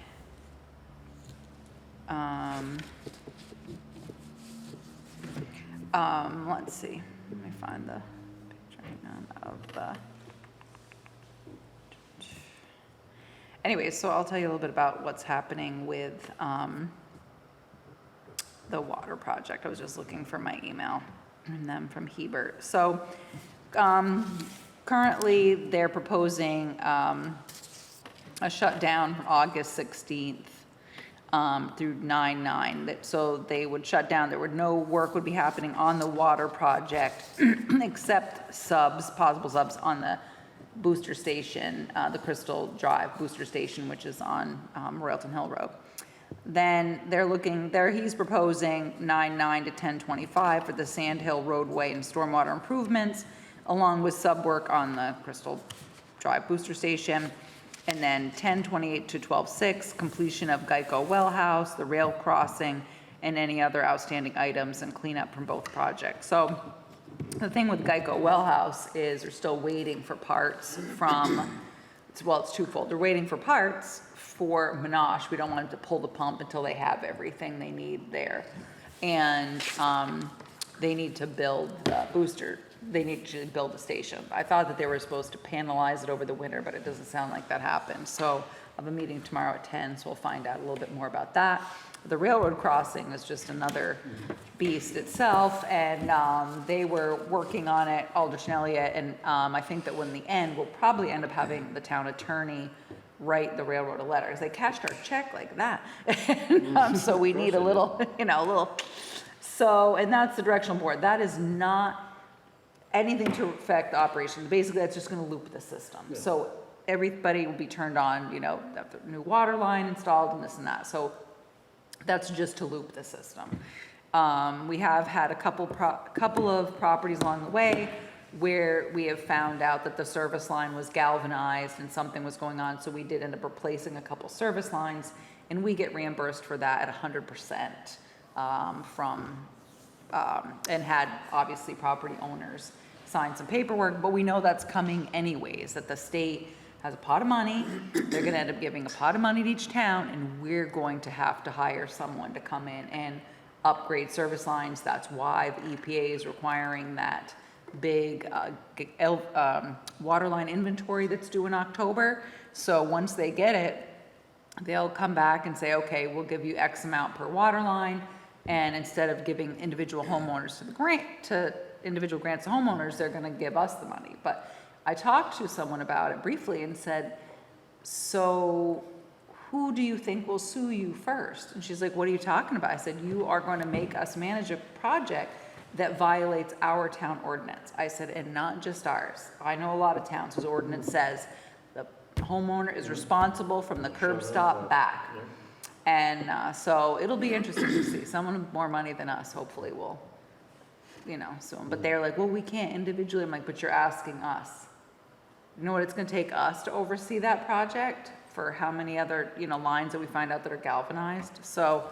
let's see, let me find the picture of the, anyway, so I'll tell you a little bit about what's happening with, the water project. I was just looking for my email and then from Hebert. So currently they're proposing a shutdown August 16th through 9/9. So they would shut down. There would no work would be happening on the water project except possible subs on the booster station, the Crystal Drive booster station, which is on Royalton Hill Road. Then he's proposing 9/9 to 10/25 for the Sand Hill roadway and stormwater improvements, along with sub work on the Crystal Drive booster station. And then 10/28 to 12/6, completion of Geico Well House, the rail crossing, and any other outstanding items and cleanup from both projects. So the thing with Geico Well House is they're still waiting for parts from, well, it's twofold. They're waiting for parts for Minash. We don't want them to pull the pump until they have everything they need there. And they need to build the booster. They need to build the station. I thought that they were supposed to panelize it over the winter, but it doesn't sound like that happened. So I have a meeting tomorrow at 10, so we'll find out a little bit more about that. The railroad crossing is just another beast itself, and they were working on it, Aldrich and Elliott, and I think that when the end, we'll probably end up having the town attorney write the railroad a letter, because they cashed our check like that. And, so we need a little, so, and that's the directional board. That is not anything to affect the operation. Basically, that's just gonna loop the system. So everybody will be turned on, the new water line installed and this and that. So that's just to loop the system. We have had a couple of properties along the way where we have found out that the service line was galvanized and something was going on. So we did end up replacing a couple service lines, and we get reimbursed for that at 100% and had obviously property owners sign some paperwork, but we know that's coming anyways, that the state has a pot of money. They're gonna end up giving a pot of money to each town, and we're going to have to hire someone to come in and upgrade service lines. That's why the EPA is requiring that big water line inventory that's due in October. So once they get it, they'll come back and say, okay, we'll give you X amount per water line. And instead of giving individual homeowners individual grants to homeowners, they're gonna give us the money. But I talked to someone about it briefly and said, so who do you think will sue you first? And she's like, what are you talking about? I said, you are going to make us manage a project that violates our town ordinance. I said, and not just ours. I know a lot of towns whose ordinance says the homeowner is responsible from the curb stop back. And so it'll be interesting to see. Someone with more money than us hopefully will, sue them. But they're like, well, we can't individually. I'm like, but you're asking us. You know what it's going to take us to oversee that project for how many other, lines that we find out that are galvanized. So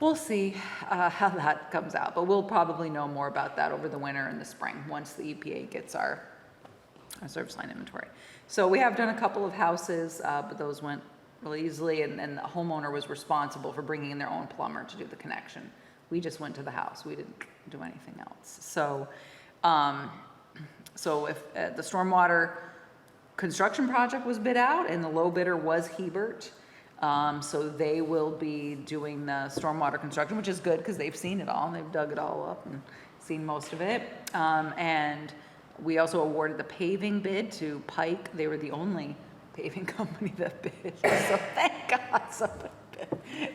we'll see how that comes out, but we'll probably know more about that over the winter and the spring once the EPA gets our service line inventory. So we have done a couple of houses, but those went really easily, and the homeowner was responsible for bringing in their own plumber to do the connection. We just went to the house. We didn't do anything else. So, so if the stormwater construction project was bid out, and the low bidder was Hebert, so they will be doing the stormwater construction, which is good because they've seen it all. They've dug it all up and seen most of it. And we also awarded the paving bid to Pike. They were the only paving company that bid. So thank God somebody bid.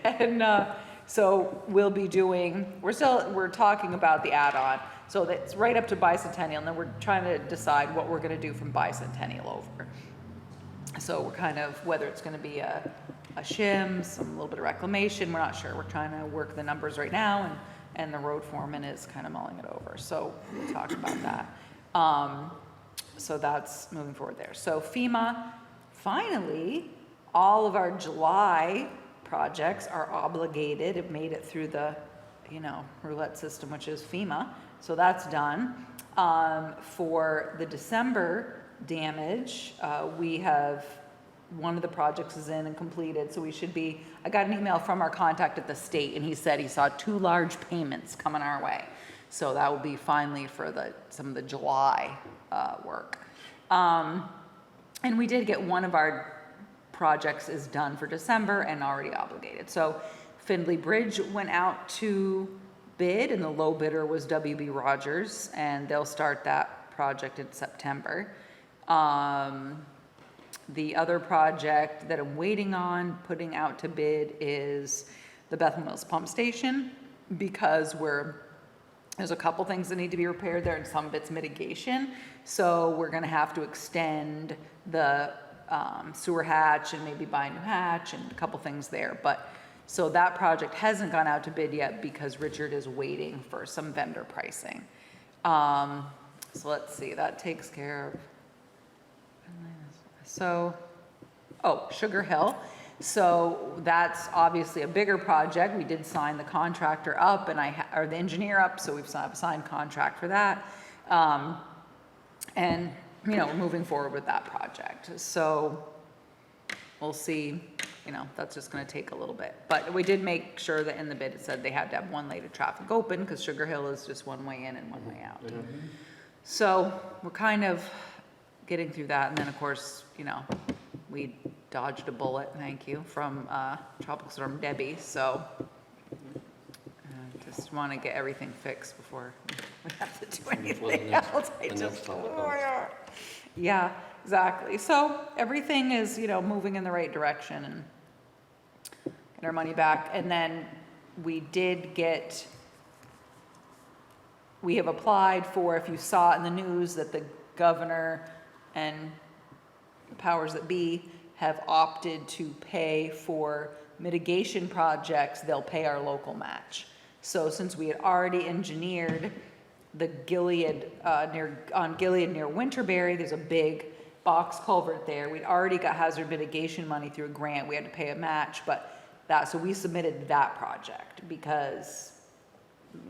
And so we'll be doing, we're talking about the add-on. So that's right up to Bicentennial, and then we're trying to decide what we're gonna do from Bicentennial over. So we're kind of, whether it's gonna be a shim, a little bit of reclamation, we're not sure. We're trying to work the numbers right now, and the road foreman is kind of mulling it over. So we'll talk about that. So that's moving forward there. So FEMA, finally, all of our July projects are obligated. It made it through the, roulette system, which is FEMA. So that's done. For the December damage, we have, one of the projects is in and completed, so we should be, I got an email from our contact at the state, and he said he saw 2 large payments coming our way. So that will be finally for some of the July work. And we did get one of our projects is done for December and already obligated. So Findlay Bridge went out to bid, and the low bidder was WB Rogers, and they'll start that project in September. The other project that I'm waiting on putting out to bid is the Bethel Mills Pump Station, because there's a couple things that need to be repaired there, and some of it's mitigation. So we're gonna have to extend the sewer hatch and maybe buy a new hatch and a couple things there. But so that project hasn't gone out to bid yet because Richard is waiting for some vendor pricing. So let's see, that takes care of. So, Sugar Hill. So that's obviously a bigger project. We did sign the contractor up and or the engineer up, so we've signed a signed contract for that. And, you know, we're moving forward with that project. So we'll see, you know, that's just gonna take a little bit. But we did make sure that in the bid, it said they had to have one lane of traffic open, because Sugar Hill is just one way in and one way out. So we're kind of getting through that, and then, of course, you know, we dodged a bullet, thank you, from Tropical Storm Debbie, so just want to get everything fixed before we have to do anything else. Yeah, exactly. So everything is, you know, moving in the right direction and get our money back. And then we have applied for, if you saw it in the news, that the governor and the powers that be have opted to pay for mitigation projects, they'll pay our local match. So since we had already engineered the Gilead, on Gilead near Winterberry, there's a big box culvert there. We'd already got hazard mitigation money through a grant. We had to pay a match, so we submitted that project because,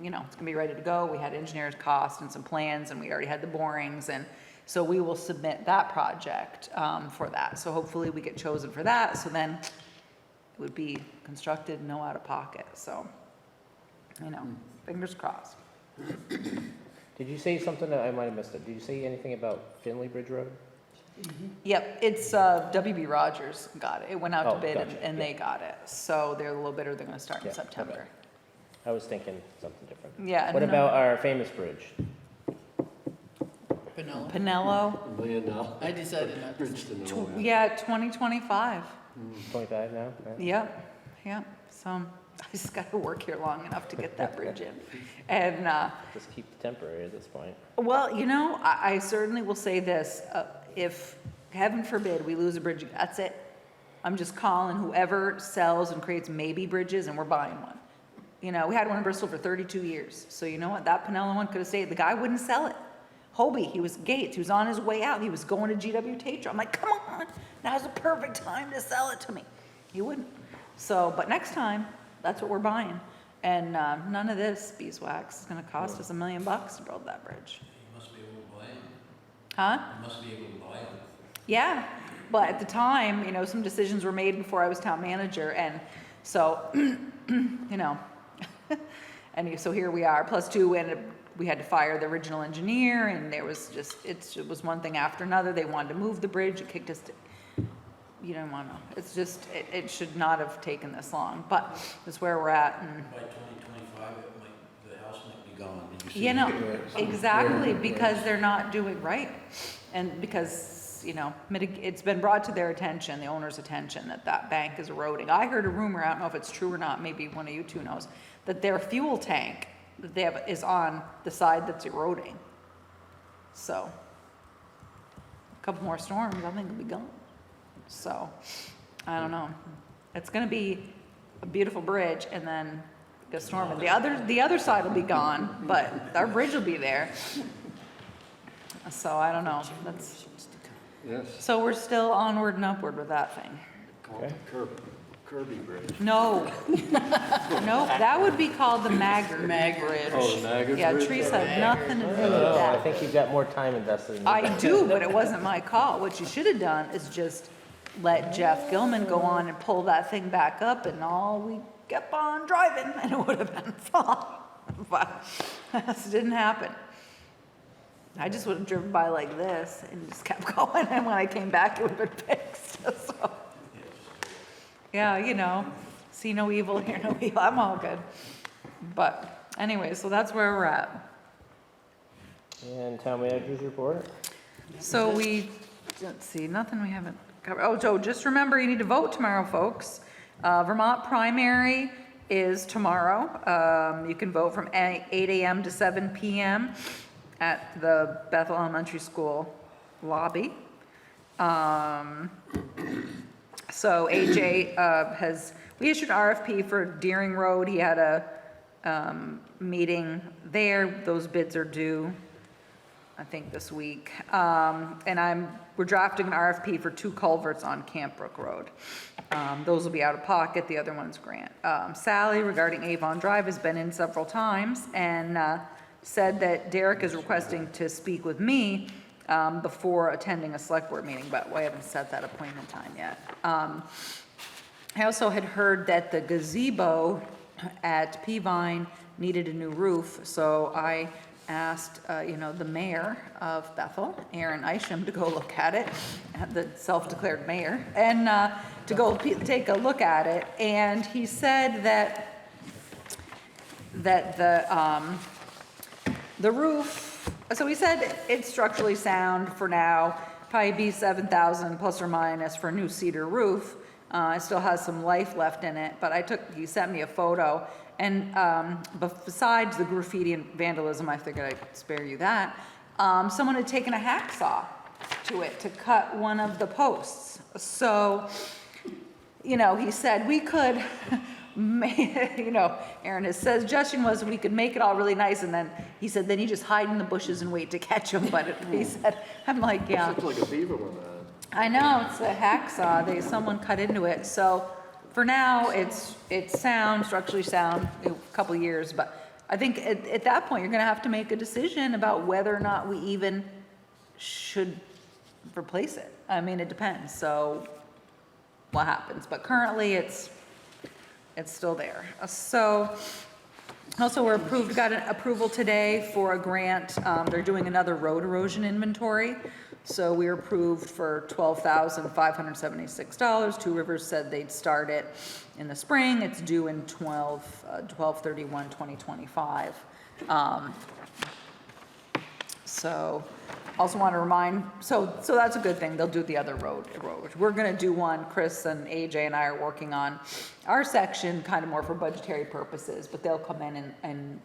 you know, it's gonna be ready to go. We had engineers' costs and some plans, and we already had the borings, and so we will submit that project for that. So hopefully we get chosen for that. So then it would be constructed, no out of pocket. So, you know, fingers crossed. Did you say something that I might have missed it? Did you say anything about Finley Bridge Road? Yep, it's WB Rogers got it. It went out to Oh, bid gotcha, and they got it. So they're a little bidder. They're gonna start in Yeah, September. okay. I was thinking something different. Yeah. What no. about our famous bridge? Pinello. Pinello? $1 million. I decided not to. Bridge to nowhere. Yeah, 2025. 25 now? Right? Yep, yep. So I just gotta work here long enough to get that bridge in. And, Just keep the temporary at this point. well, you know, I certainly will say this, if, heaven forbid, we lose a bridge, that's it. I'm just calling whoever sells and creates maybe bridges, and we're buying one. You know, we had one in Bristol for 32 years, so you know what, that Pinello one could have stayed, the guy wouldn't sell it. Hobie, he was Gates, he was on his way out, he was going to GW Tatro. I'm like, come on, now's the perfect time to sell it to me. He wouldn't. So, but next time, that's what we're buying. And none of this beeswax is gonna cost us $1 million to build that bridge. You must be able to buy them. Huh? You must be able to buy them. Yeah, but at the time, you know, some decisions were made before I was town manager, and so, you know, and so here we are. Plus two, we had to fire the original engineer, and there was just, it was one thing after another. They wanted to move the bridge, it kicked us to, you don't want to know. It's just, it should not have taken this long, but that's where we're at, and By 2025, the house might be gone. Did you see you know, that? exactly, because they're not doing right. And because, you know, it's been brought to their attention, the owner's attention, that that bank is eroding. I heard a rumor, I don't know if it's true or not, maybe one of you two knows, that their fuel tank that they have is on the side that's eroding. So, a couple more storms, I think it'll be gone. So, I don't know. It's gonna be a beautiful bridge, and then the storm, and the other side will be gone, but our bridge will be there. So I don't know. That's, Yes, so we're still onward and upward with that thing. called the Kirby Bridge. No, no, that would be called the Maggard Bridge. Oh, the Maggard Yeah, Bridge? trees have nothing to do with Oh, I that. think you've got more time invested in I do, but it wasn't my call. What you should have done is just let Jeff Gilman go on and pull that thing back up, and all we kept on driving, and it would have been fine. But this didn't happen. I just would have driven by like this and just kept going, and when I came back, it would have been fixed. So, yeah, you know, see no evil, hear no evil. I'm all good. But anyway, so that's where we're at. And town manager's report? So let's see, nothing we haven't covered. Oh, so just remember, you need to vote tomorrow, folks. Vermont primary is tomorrow. You can vote from 8 a.m. to 7 p.m. at the Bethel Elementary School lobby. So AJ we issued an RFP for Deering Road. He had a meeting there. Those bids are due I think, this week. And we're drafting an RFP for 2 culverts on Camp Brook Road. Those will be out of pocket, the other one's grant. Sally, regarding Avon Drive, has been in several times and said that Derek is requesting to speak with me before attending a select board meeting, but we haven't set that appointment time yet. I also had heard that the gazebo at Peavine needed a new roof, so I asked, the mayor of Bethel, Aaron Isham, to go look at it, the self-declared mayor, and to go take a look at it. And he said that the roof, so he said it's structurally sound for now, probably be 7,000 plus or minus for a new cedar roof. It still has some life left in it, but he sent me a photo, and besides the graffiti and vandalism, I figured I'd spare you that, someone had taken a hacksaw to it to cut one of the posts. So, he said we could, Aaron, his suggestion was we could make it all really nice, and then he said, then you just hide in the bushes and wait to catch them, but he said, I'm like, yeah. Looks like a beaver one. I know, it's a hacksaw, someone cut into it, so for now, it's sound, structurally sound, a couple years, but I think at that point, you're gonna have to make a decision about whether or not we even should replace it. I mean, it depends, so what happens, but currently, it's still there. So, also, got an approval today for a grant, they're doing another road erosion inventory. So we were approved for $12,576. Two Rivers said they'd start it in the spring. It's due in 12/31/2025. So also want to remind, so that's a good thing. They'll do the other road. We're going to do one. Chris and AJ and I are working on our section, kind of more for budgetary purposes, but they'll come in and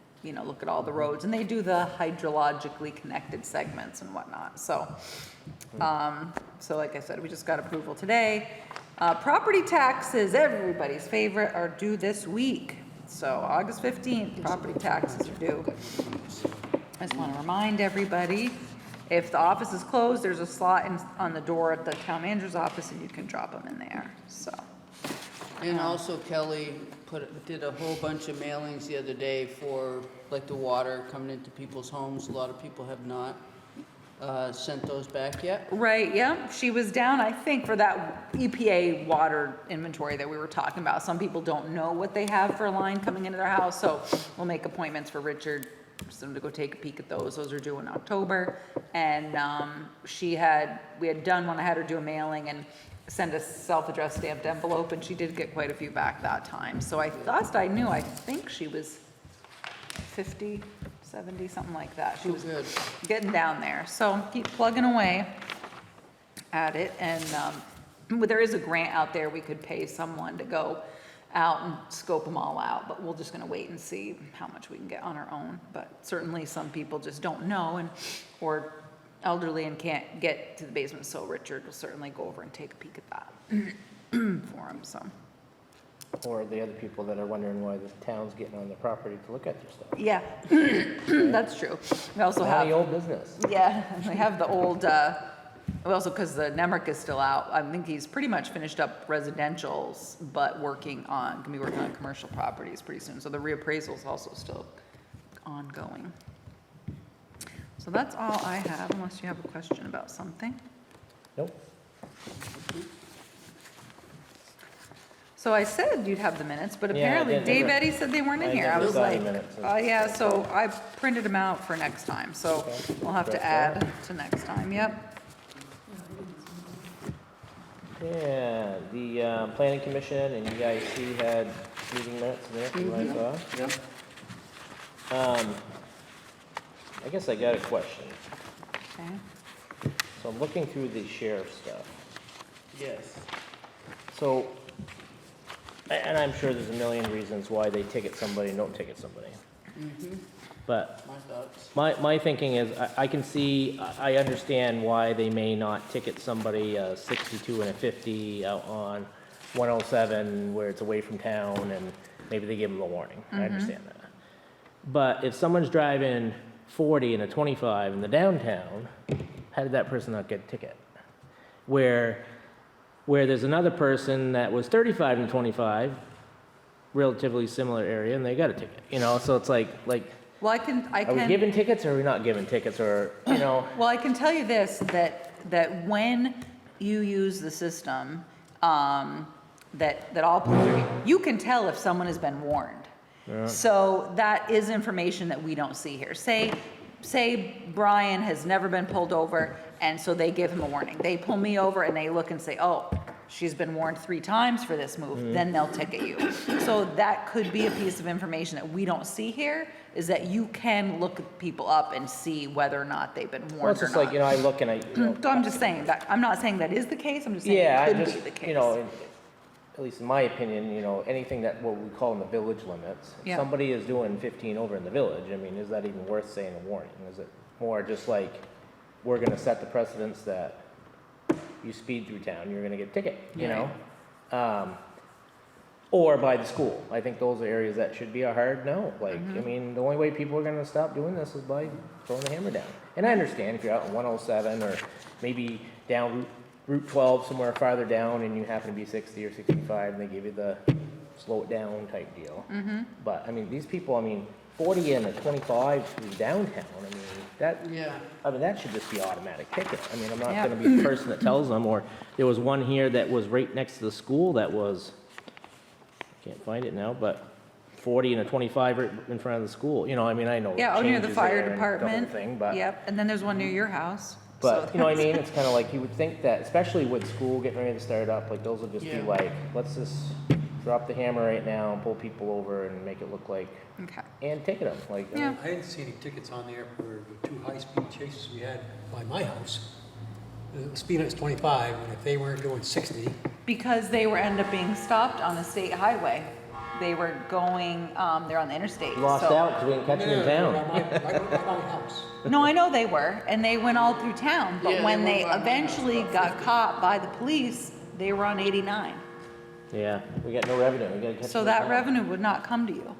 look at all the roads, and they do the hydrologically connected segments and whatnot. So, like I said, we just got approval today. Property taxes, everybody's favorite, are due this week. So August 15th, property taxes are due. I just want to remind everybody, if the office is closed, there's a slot on the door at the town manager's office, and you can drop them in there, so. And also Kelly did a whole bunch of mailings the other day for like the water coming into people's homes. A lot of people have not sent those back yet. Right, yeah, she was down, I think, for that EPA water inventory that we were talking about. Some people don't know what they have for a line coming into their house, so we'll make appointments for Richard, for them to go take a peek at those. Those are due in October. And we had done one, I had her do a mailing and send a self-addressed stamped envelope, and she did get quite a few back that time. So I think she was 50, 70, something like that. She was getting down there. So keep plugging away at it. And there is a grant out there. We could pay someone to go out and scope them all out, but we're just gonna wait and see how much we can get on our own. But certainly some people just don't know or elderly and can't get to the basement, so Richard will certainly go over and take a peek at that for him, so. Or the other people that are wondering why the town's getting on the property to look at their stuff. Yeah, that's true. We also have. The old business. Yeah, we have the old, also because the Nemrick is still out, I think he's pretty much finished up residentials, but gonna be working on commercial properties pretty soon, so the reappraisal's also still ongoing. So that's all I have, unless you have a question about something. Nope. So I said you'd have the minutes, but apparently Dave Eddy said they weren't in here. I was like, oh yeah, so I printed them out for next time, so we'll have to add to next time, yep. Yeah, the planning commission and EIC had meeting minutes there, you might saw. Yeah. I guess I got a question. Okay. So I'm looking through the sheriff stuff. Yes. So, and I'm sure there's a million reasons why they ticket somebody and don't ticket somebody. But My thoughts. my thinking is, I can see, I understand why they may not ticket somebody 62 and a 50 out on 107 where it's away from town, and maybe they give them a warning. I understand that. But if someone's driving 40 and a 25 in the downtown, how did that person not get a ticket? Where there's another person that was 35 and 25, relatively similar area, and they got a ticket, you know? So it's like, Well, I are we can, giving tickets or are we not giving tickets, or, you know? well, I can tell you this, that when you use the system, that all police, you can tell if someone has been warned. So that is information that we don't see here. Say Brian has never been pulled over, and so they give him a warning. They pull me over and they look and say, oh, she's been warned 3 times for this move, then they'll ticket you. So that could be a piece of information that we don't see here, is that you can look people up and see whether or not they've been warned or Well, not. it's just like, you know, I look and I, you know, So I'm just saying that, I'm not saying that is the case, I'm just saying yeah, it I could just, be the case. you know, at least in my opinion, you know, anything that, what we call in the village limits, if Yeah. somebody is doing 15 over in the village, I mean, is that even worth saying a warning? Is it more just like, we're gonna set the precedence that you speed through town, you're gonna get a ticket, you know? Or by the school. I think those are areas that should be a hard no. Like, I mean, the only way people are gonna stop doing this is by throwing the hammer down. And I understand if you're out in 107 or maybe down Route 12 somewhere farther down and you happen to be 60 or 65 and they give you the slow it down type deal. But I mean, these people, I mean, 40 and a 25 through downtown, I mean, that should just be automatic ticket. I mean, I'm not Yeah. gonna be the person that tells them, or there was one here that was right next to the school that was, can't find it now, but 40 and a 25 right in front of the school. You know, I mean, I know it Yeah, out near the changes fire there and the whole department. thing, but. Yep, and then there's one near your house. But, So you know what I that's- mean? It's kind of like, you would think that, especially with school getting ready to start up, like, those would just be Yeah. like, let's just drop the hammer right now and pull people over and make it look like, Okay. and ticket them, like. Yeah. I didn't see any tickets on there for the 2 high-speed chases we had by my house. The speed limit is 25, and if they weren't doing 60, Because they were, end up being stopped on the state highway. They were going, they're on the interstate. Lost so- out because we didn't catch them in town. right by my house. No, I know they were, and they went all through town, but Yeah, when they they went by my eventually house. got caught by the police, they were on 89. Yeah, we got no revenue, we gotta catch them. So in that town. revenue would not come to you.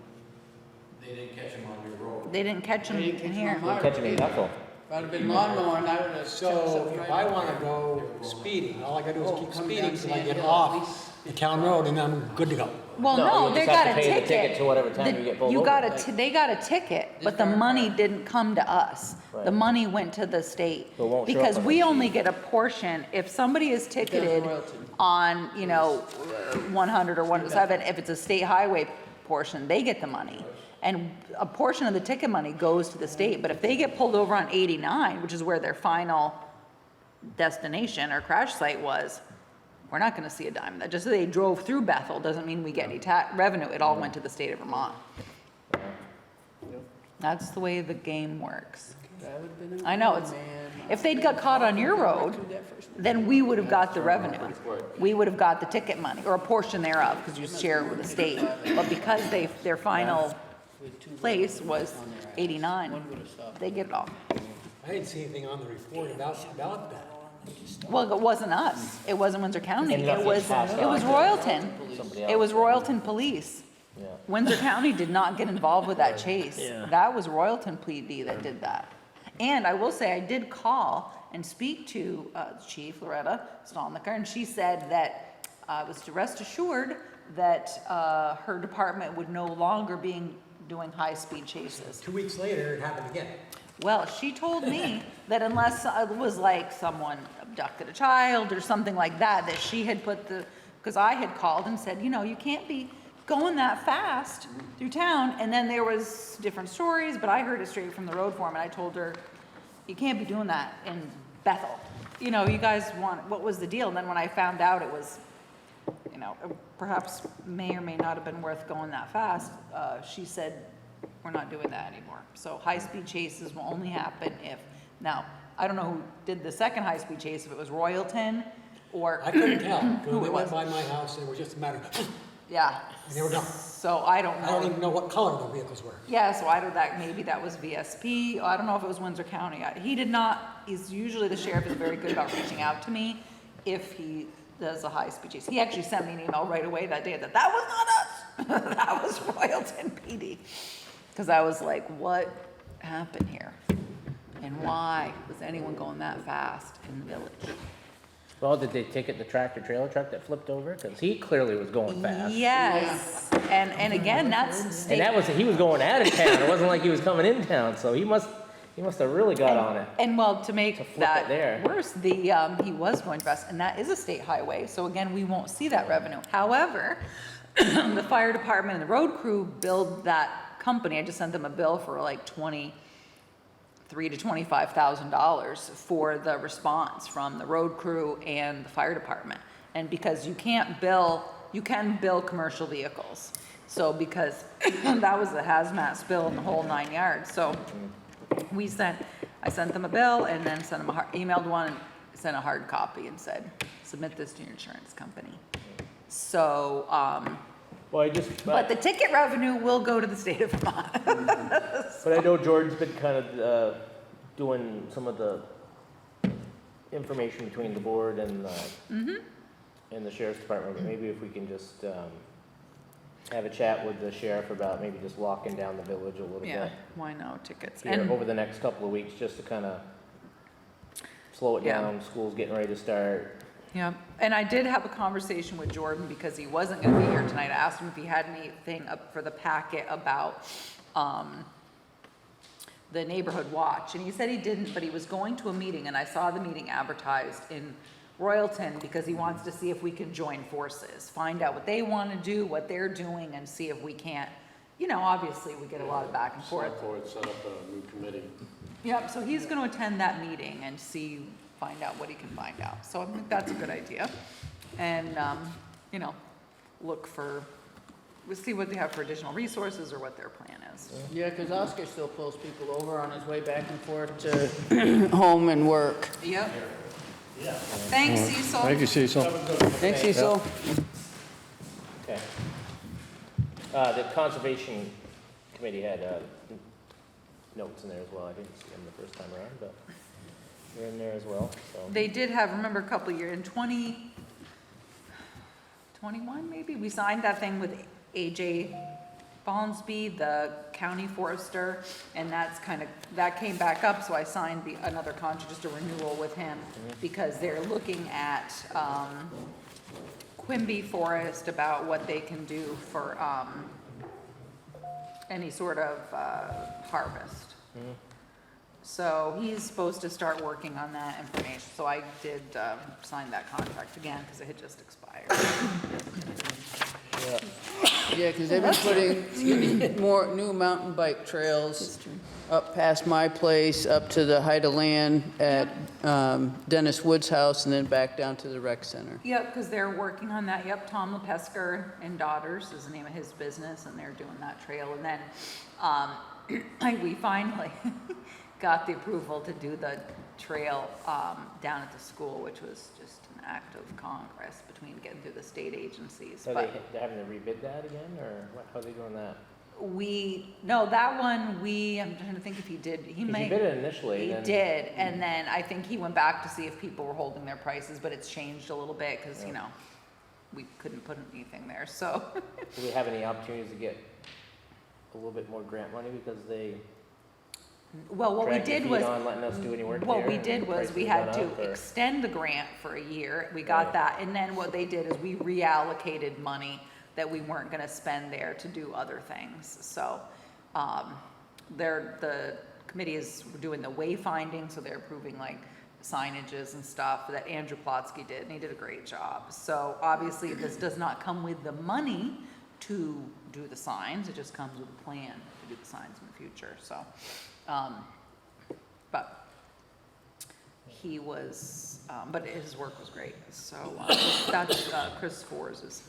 They didn't catch them on your road. They didn't catch them They didn't in catch 'em here. on We'll my- catch them in Bethel. If I'd have been lawnmower, and I would have. So if I want to go speeding, all I got to do is keep come speeding down until I Sand get Hill, at off the town road, and I'm good to go. Well, No, no, you they just have got to a pay the ticket. ticket to whatever time you get pulled You over. got they got a ticket, but the money didn't come to us. The Right. money went to the state. So it won't show up Because on we the only get a portion, if somebody is ticketed royalty. on, 100 or 107, if it's a state highway portion, they get the money. And a portion of the ticket money goes to the state, but if they get pulled over on 89, which is where their final destination or crash site was, we're not gonna see a dime. That just so they drove through Bethel doesn't mean we get any revenue. It all went to the state of Vermont. That's the way the game works. That would've been a I know, good it's, man. if they'd got caught on your road, then we would have got the revenue. We would have got the ticket money, or a portion thereof, because you share it with the state. But because their final place was 89, they get it all. I didn't see anything on the report about that. Well, it wasn't us. It wasn't Windsor County. And nothing It was passed on to Royalton. somebody It was else. Royalton Police. Yeah. Windsor County did not get involved with that chase. Yeah. That was Royalton PD that did that. And I will say, I did call and speak to Chief Loretta Stolniker, and she said that was to rest assured that her department would no longer be doing high-speed chases. 2 weeks later, it happened again. Well, she told me that unless it was like someone abducted a child or something like that, that she had put because I had called and said, you can't be going that fast through town. And then there was different stories, but I heard it straight from the road foreman. I told her, you can't be doing that in Bethel. You guys what was the deal? And then when I found out it was, perhaps may or may not have been worth going that fast, she said, we're not doing that anymore. So high-speed chases will only happen now, I don't know who did the second high-speed chase, if it was Royalton or. I couldn't tell. Who They it went was. by my house, and it was just a matter of, Yeah. and they were gone. So I don't I don't know. even know what color the vehicles were. Yeah, so maybe that was VSP. I don't know if it was Windsor County. He did not, usually the sheriff is very good about reaching out to me if he does a high-speed chase. He actually sent me an email right away that day that was not us. That was Royalton PD. Because I was like, what happened here? And why was anyone going that fast in the village? Well, did they ticket the tractor trailer truck that flipped over? Because he clearly was going fast. Yes, and again, that's And state. that was, he was going out of town. It wasn't like he was coming in town, so he must have really got on it. And well, to make flip it that there. worse, he was going fast, and that is a state highway, so again, we won't see that revenue. However, the fire department and the road crew billed that company, I just sent them a bill for like $23,000 to $25,000 for the response from the road crew and the fire department. And because you can bill commercial vehicles. So because that was a hazmat spill in the whole 9 yards, so I sent them a bill and then emailed one and sent a hard copy and said, submit this to your insurance company. So, Well, but the ticket revenue will go to the state of Vermont. but I know Jordan's been kind of doing some of the information between the board and the sheriff's department. But maybe if we can just have a chat with the sheriff about maybe just locking down the village a little Yeah, bit why no tickets? here And over the next couple of weeks, just to kind of slow it Yeah. down. School's getting ready to start. yeah, and I did have a conversation with Jordan because he wasn't gonna be here tonight. I asked him if he had anything up for the packet about, the neighborhood watch, and he said he didn't, but he was going to a meeting, and I saw the meeting advertised in Royalton because he wants to see if we can join forces, find out what they want to do, what they're doing, and see if we can't, obviously we get a lot of back and forth. Selectboard set up a new committee. Yep, so he's going to attend that meeting and find out what he can find out. So I think that's a good idea. And, we'll see what they have for additional resources or what their plan is. Yeah, because Oscar still pulls people over on his way back and forth to home and work. Yep. Thanks, Cecil. Thank you, Cecil. Thanks, Cecil. Okay. The conservation committee had notes in there as well. I didn't see them the first time around, but they're in there as well. So They did have, remember a couple of years, in 2021 maybe, we signed that thing with AJ Bonsby, the county forester, and that came back up, so I signed another contract, just a renewal with him, because they're looking at Quimby Forest about what they can do for any sort of harvest. So he's supposed to start working on that information, so I did sign that contract again, because it had just expired. Yeah, because they've been putting more new mountain bike trails up past my place, up to the height of land at Dennis Wood's house, and then back down to the rec center. Yep, because they're working on that. Yep, Tom LePesker and Daughters is the name of his business, and they're doing that trail. And then we finally got the approval to do the trail down at the school, which was just an act of Congress between getting through the state agencies. so But they're having to rebid that again, or how are they doing that? that one, I'm trying to think if he did. He Because may. you bid it initially. He then, did, and then I think he went back to see if people were holding their prices, but it's changed a little bit, because, we couldn't put anything there, so. Do we have any opportunities to get a little bit more grant money because they Well, what we dragged their did feet was, on letting us do any work what there we and did was, prices we have had gone to up, or- extend the grant for a year, we got Right. that, and then what they did is we reallocated money that we weren't gonna spend there to do other things, so, the committee is doing the wayfinding, so they're approving like signages and stuff that Andrew Plotsky did, and he did a great job. So obviously, this does not come with the money to do the signs, it just comes with a plan to do the signs in the future, so. But he was, but his work was great, so that's, Chris Fors is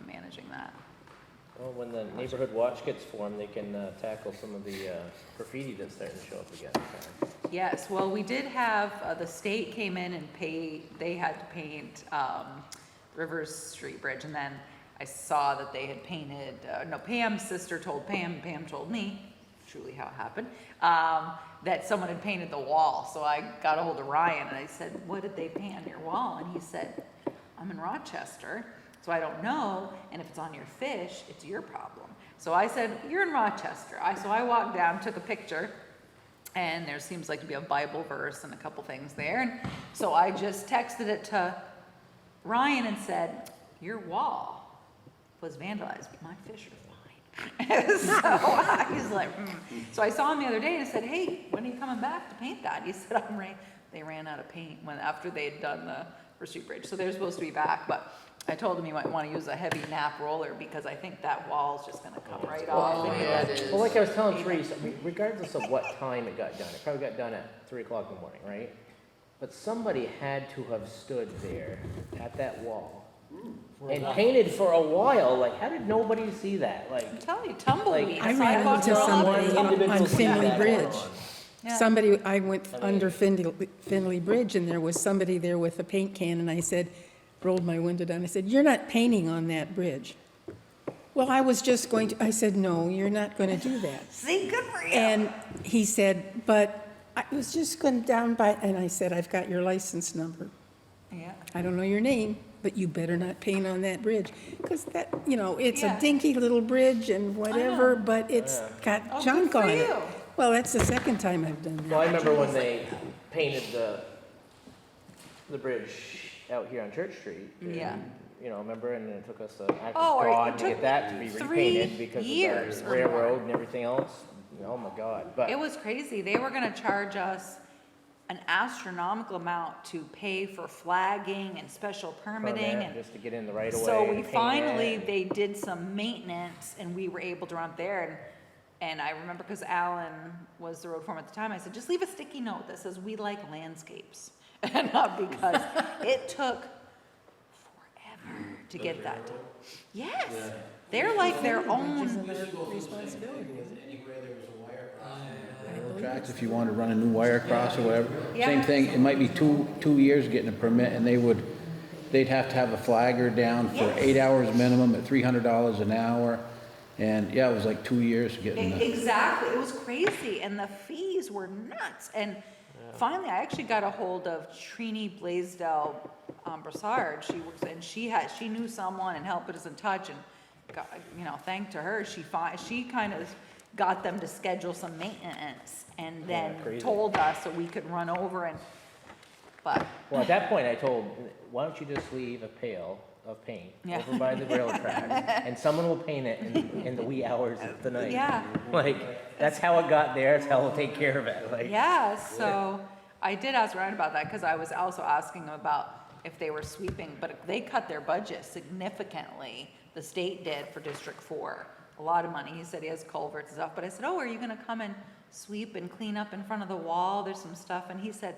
managing that. Well, when the neighborhood watch gets formed, they can tackle some of the graffiti that's starting to show up again. So. Yes, well, we did have, the state came in and they had to paint Rivers Street Bridge, and then I saw that they had painted, Pam's sister told Pam told me, truly how it happened, that someone had painted the wall. So I got a hold of Ryan and I said, what did they paint on your wall? And he said, I'm in Rochester, so I don't know, and if it's on your fish, it's your problem. So I said, you're in Rochester. So I walked down, took a picture, and there seems like to be a Bible verse and a couple things there. And so I just texted it to Ryan and said, your wall was vandalized. My fish are fine. So he's like, So I saw him the other day and I said, hey, when are you coming back to paint that? He said, they ran out of paint after they'd done the Pursuit Bridge. So they're supposed to be back, but I told him he might want to use a heavy nap roller because I think that wall's just gonna come right off. Oh, yeah, it is. Well, like I was telling Teresa, regardless of what time it got done, it probably got done at 3 o'clock in the morning, right? But somebody had to have stood there at that wall and painted for a while. Like, how did nobody see that? Like, I'm telling you, tumbleweed. I ran sidewalks into are all somebody over. on Finley Bridge. Yeah. I went under Finley Bridge, and there was somebody there with a paint can, and I said, rolled my window down, I said, you're not painting on that bridge. Well, I was just going to, I said, no, you're not going to do that. See, good for you. And he said, but I was just going down by, and I said, I've got your license number. Yeah. I don't know your name, but you better not paint on that bridge. Because that, it's Yeah. a dinky little bridge and whatever, but it's got Oh, junk good for on it. you. Well, that's the second time I've done well, I that. remember when they painted the bridge out here on Church Street. Yeah. And, remember, and it took us an act Oh, of or it God to took get that to be 3 repainted because years of or the railroad and everything else. Oh my God! But It was crazy. They were gonna charge us an astronomical amount to pay for flagging and special permitting permit and just to get in the right of way. so we and paint finally, it. they did some maintenance and we were able to run there and I remember because Alan was the road foreman at the time, I said, just leave a sticky note that says, we like landscapes. And not because it took forever to get that done. Yes, they're like their own, Tracks, if you want to run a new wire across or whatever. Yeah. Same thing, it might be two years getting a permit, and they'd have to have a flagger down for Yes. 8 hours minimum at $300 an hour. And yeah, it was like 2 years getting the. exactly, it was crazy and the fees were nuts. And finally, I actually got a hold of Trini Blaisdell Brassard. She works, and she knew someone and helped put us in touch and got, thanks to her, she kind of got them to schedule some maintenance and then crazy. told us so we could run over but Well, at that point, I told, why don't you just leave a pail of paint Yeah. over by the railroad tracks, and someone will paint it in the wee hours of the night. Yeah. Like, that's how it got there, that's how we'll take care of it, like. yeah, so I did ask Ryan about that because I was also asking him about if they were sweeping, but they cut their budget significantly. The state did for District 4, a lot of money. He said he has culverts and stuff, but I said, oh, are you gonna come and sweep and clean up in front of the wall? There's some stuff, and he said,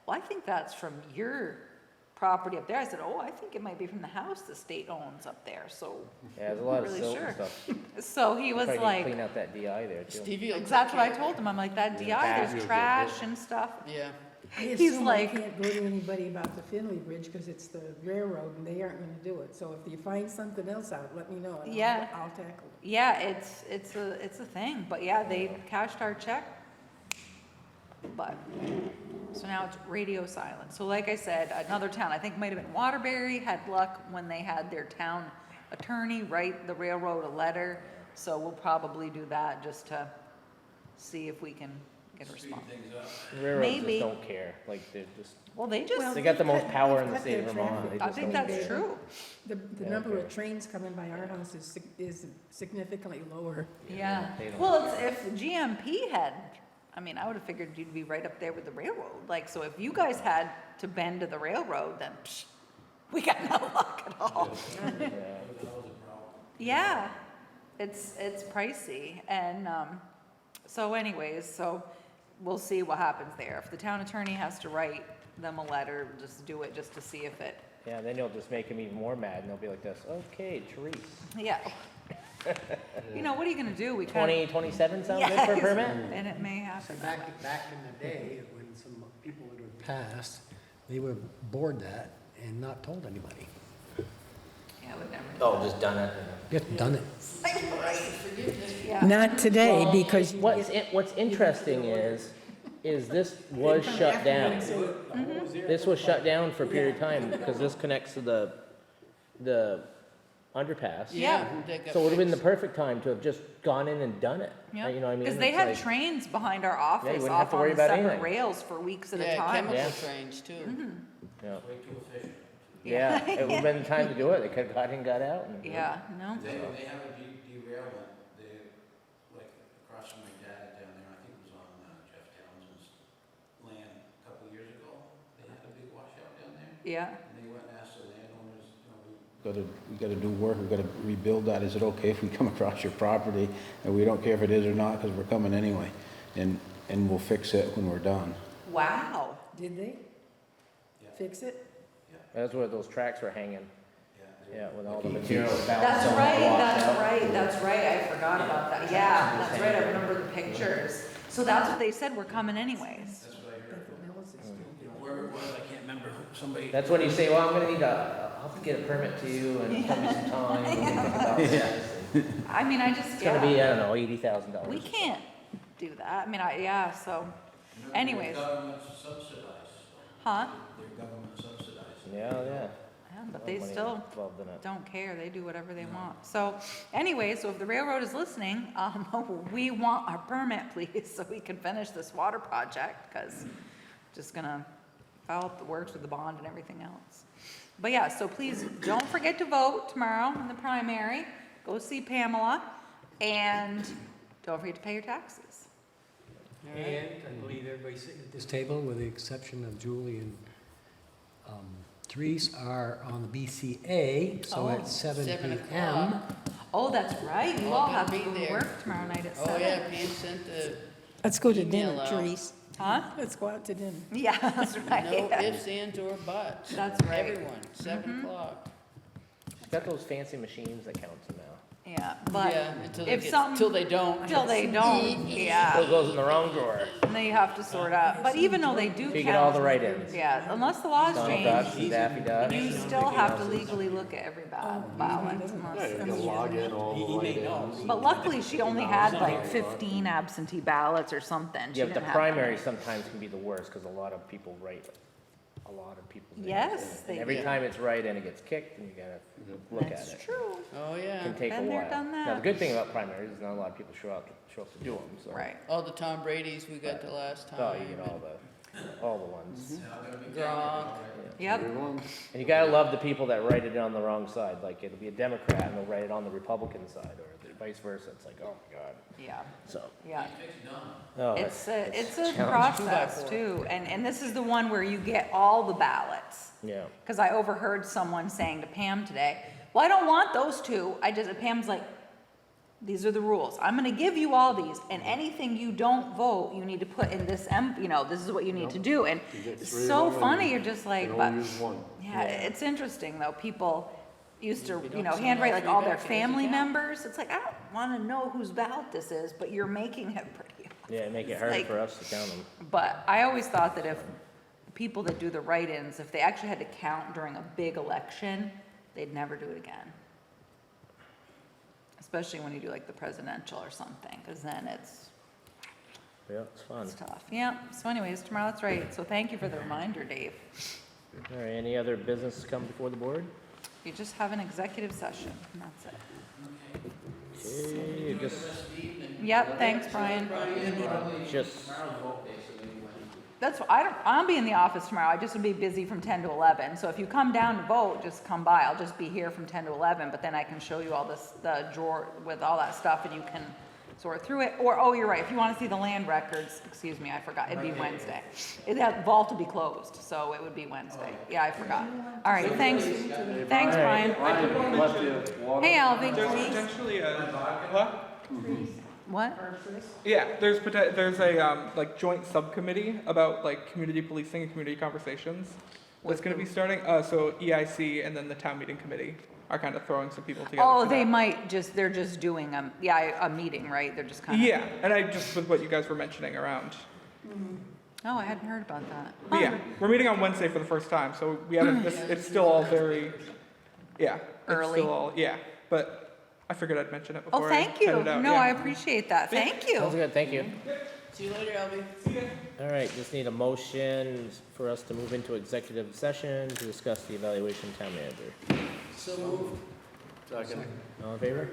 well, I think that's from your property up there. I said, oh, I think it might be from the house the state owns up there, so. Yeah, there's a lot of Really silt sure. and stuff. So he was Probably need to like, clean out that DI there too. Stevie will that's take what I care- told him. I'm like, that DI, there's trash and stuff. Yeah. I He's assume like- I can't go to anybody about the Finley Bridge because it's the railroad and they aren't going to do it. So if you find something else out, let me know. And Yeah. I'll tackle it. Yeah, it's a thing, but yeah, they cashed our check. But, so now it's radio silent. So like I said, another town, I think it might have been Waterbury, had luck when they had their town attorney write the railroad a letter. So we'll probably do that just to see if we can get a response. Railroads Maybe. just don't care, like, they're just, Well, they just, they got the most cut- power they've in the cut state of their Vermont. traffic. They I just think don't that's care. true. The Yeah, number okay. of trains coming by our house is significantly lower. Yeah. they don't Well, if GMP had, I mean, I would have figured you'd be right up there with the railroad. Like, so if you guys had to bend to the railroad, then we got no luck at all. Yeah, it's pricey. And so anyways, so we'll see what happens there. If the town attorney has to write them a letter, just do it just to see if it, Yeah, then you'll just make them even more mad, and they'll be like this, okay, Therese, yeah. What are you gonna do? We 2027 sound good for a Yes. permit? And it may happen. Back in the day, when some people would have passed, they would have bored that and not told anybody. Yeah, would never. Oh, just done it. Just done it. Yeah. Not today because What's interesting is this was shut down. This was shut down for a period of time because this connects to the underpass. Yeah. that got So it would've been the fixed. perfect time to have just gone in and done it. Yeah. You know what I mean? Because they It's had like- trains behind our you office wouldn't have off to on worry the about separate anything. rails for weeks at a Yeah, time. chemical Yeah. trains too. Yeah, Way too efficient. yeah, it would've been the time to do it, they could've got in, got out. and- Yeah, no, They have a derailment, they, like, across from my dad down there, I think it was on Jeff Townsend's land a couple of years ago. They had a big washout down there, yeah. and they went and asked the landowners, we gotta do work, we gotta rebuild that, is it okay if we come across your property? And we don't care if it is or not, because we're coming anyway, and we'll fix it when we're done. Wow. Did they fix it? That's where those tracks were hanging, Yeah. yeah, with all the material balanced. That's on the right, washout. that's right, I forgot about that, yeah, that's right, I remember the pictures. So that's what they said, we're coming anyways. That's what I heard. You know, where it was, I can't remember, somebody. That's when you say, well, I'm gonna need I'll have to get a permit to you and tell me some time. and think about this. I mean, I just, It's gonna be, yeah, I don't know, $80,000. we can't do that, I mean, yeah, so, anyways, Government subsidized, huh? their government subsidized. Yeah, yeah. Yeah, but No they money still involved in it. don't care, they do whatever they want. So, anyway, so if the railroad is listening, we want our permit, please, so we can finish this water project, because just gonna follow up the works with the bond and everything else. But yeah, so please don't forget to vote tomorrow in the primary, go see Pamela, and don't forget to pay your taxes. And I believe everybody sitting at this table, with the exception of Julie and Therese, are on the BCA, so Oh, at 7 7 PM. o'clock. Oh, that's right, you All all gonna have to be go to there. work tomorrow night at Oh, 7. yeah, Pam sent the, Let's go to Email dinner, out. Therese. Huh? Let's go out to dinner. Yeah, that's right. no ifs, ands, or buts. That's right. Everyone, 7 o'clock. She's got those fancy machines that count them now. Yeah, but Yeah, until they if get, something. till they don't. Till they don't, yeah, Still goes in the wrong drawer. and then you have to sort out, but even though they do So you get all the count, write-ins. yeah, unless the laws Donald Duck, change, Daffy Duck. you still have to legally look at every ballot Yeah, unless. you can log in all the write-ins. But luckily, she only had like 15 absentee ballots or something. She Yeah, but the didn't have- primary sometimes can be the worst, because a lot of people write a lot of people's names. Yes, in. they And every do. time it's right and it gets kicked, and you gotta look at That's it. true, Oh, yeah. Can take a Been there, while. done Now, that. the good thing about primaries is not a lot of people show up to do them, so. right. All the Tom Brady's we got the last time. Oh, you get all the ones. Gronk. Yep, Everyone, And you gotta love the people that write it on the wrong side, like it'll be a Democrat and they'll write it on the Republican side, or vice versa, it's like, oh my God, yeah, so. yeah. Oh, It's a challenging. process too, and this is the one where you get all the ballots. Yeah, Because I overheard someone saying to Pam today, well, I don't want those two. Pam's like, these are the rules. I'm gonna give you all these, and anything you don't vote, you need to put in this, this is what you need to do. And you get it's 3 of so them funny, and you're just you like, can but, only use one. yeah, it's interesting though. People used to, don't send handwrite all like three all their back, it doesn't family count. members. It's like, I don't wanna know whose ballot this is, but you're making it pretty. yeah, make it It's harder like- for us to count them. But I always thought that if people that do the write-ins, if they actually had to count during a big election, they'd never do it again. Especially when you do like the presidential or something, because then it's Yeah, it's fun. tough. Yeah, so anyways, tomorrow, that's right. So thank you for the reminder, Dave. All right, any other business to come before the board? You just have an executive session, and that's it. Okay, just, Yep, thanks, Brian. just, I'll be in the office tomorrow. I just will be busy from 10 to 11. So if you come down to vote, just come by. I'll just be here from 10 to 11, but then I can show you all this, the drawer with all that stuff, and you can sort through it. Or, oh, you're right, if you want to see the land records, excuse me, I forgot, it'd be Wednesday. That vault will be closed, so it would be Wednesday. Yeah, I forgot. All right, thanks. Thanks, Brian. Hey, Alvin. Potentially what? What? Yeah, there's a like joint subcommittee about like community policing and community conversations that's going to be starting. So EIC and then the town meeting committee are kind of throwing some people together. Oh, for they that. might just, they're just doing a meeting, right? They're just kind of. Yeah, and I just with what you guys were mentioning around. Oh, I hadn't heard about that. But yeah, we're meeting on Wednesday for the first time, so we haven't. It's still all very, yeah, it's Early. Still all, yeah, but I figured I'd mention it before. Oh, thank I headed you. out, No, yeah. I appreciate that. Thank you. sounds good, thank you. See you later, Albie. All right, just need a motion for us to move into executive session to discuss the evaluation of town manager. So moved. All in favor?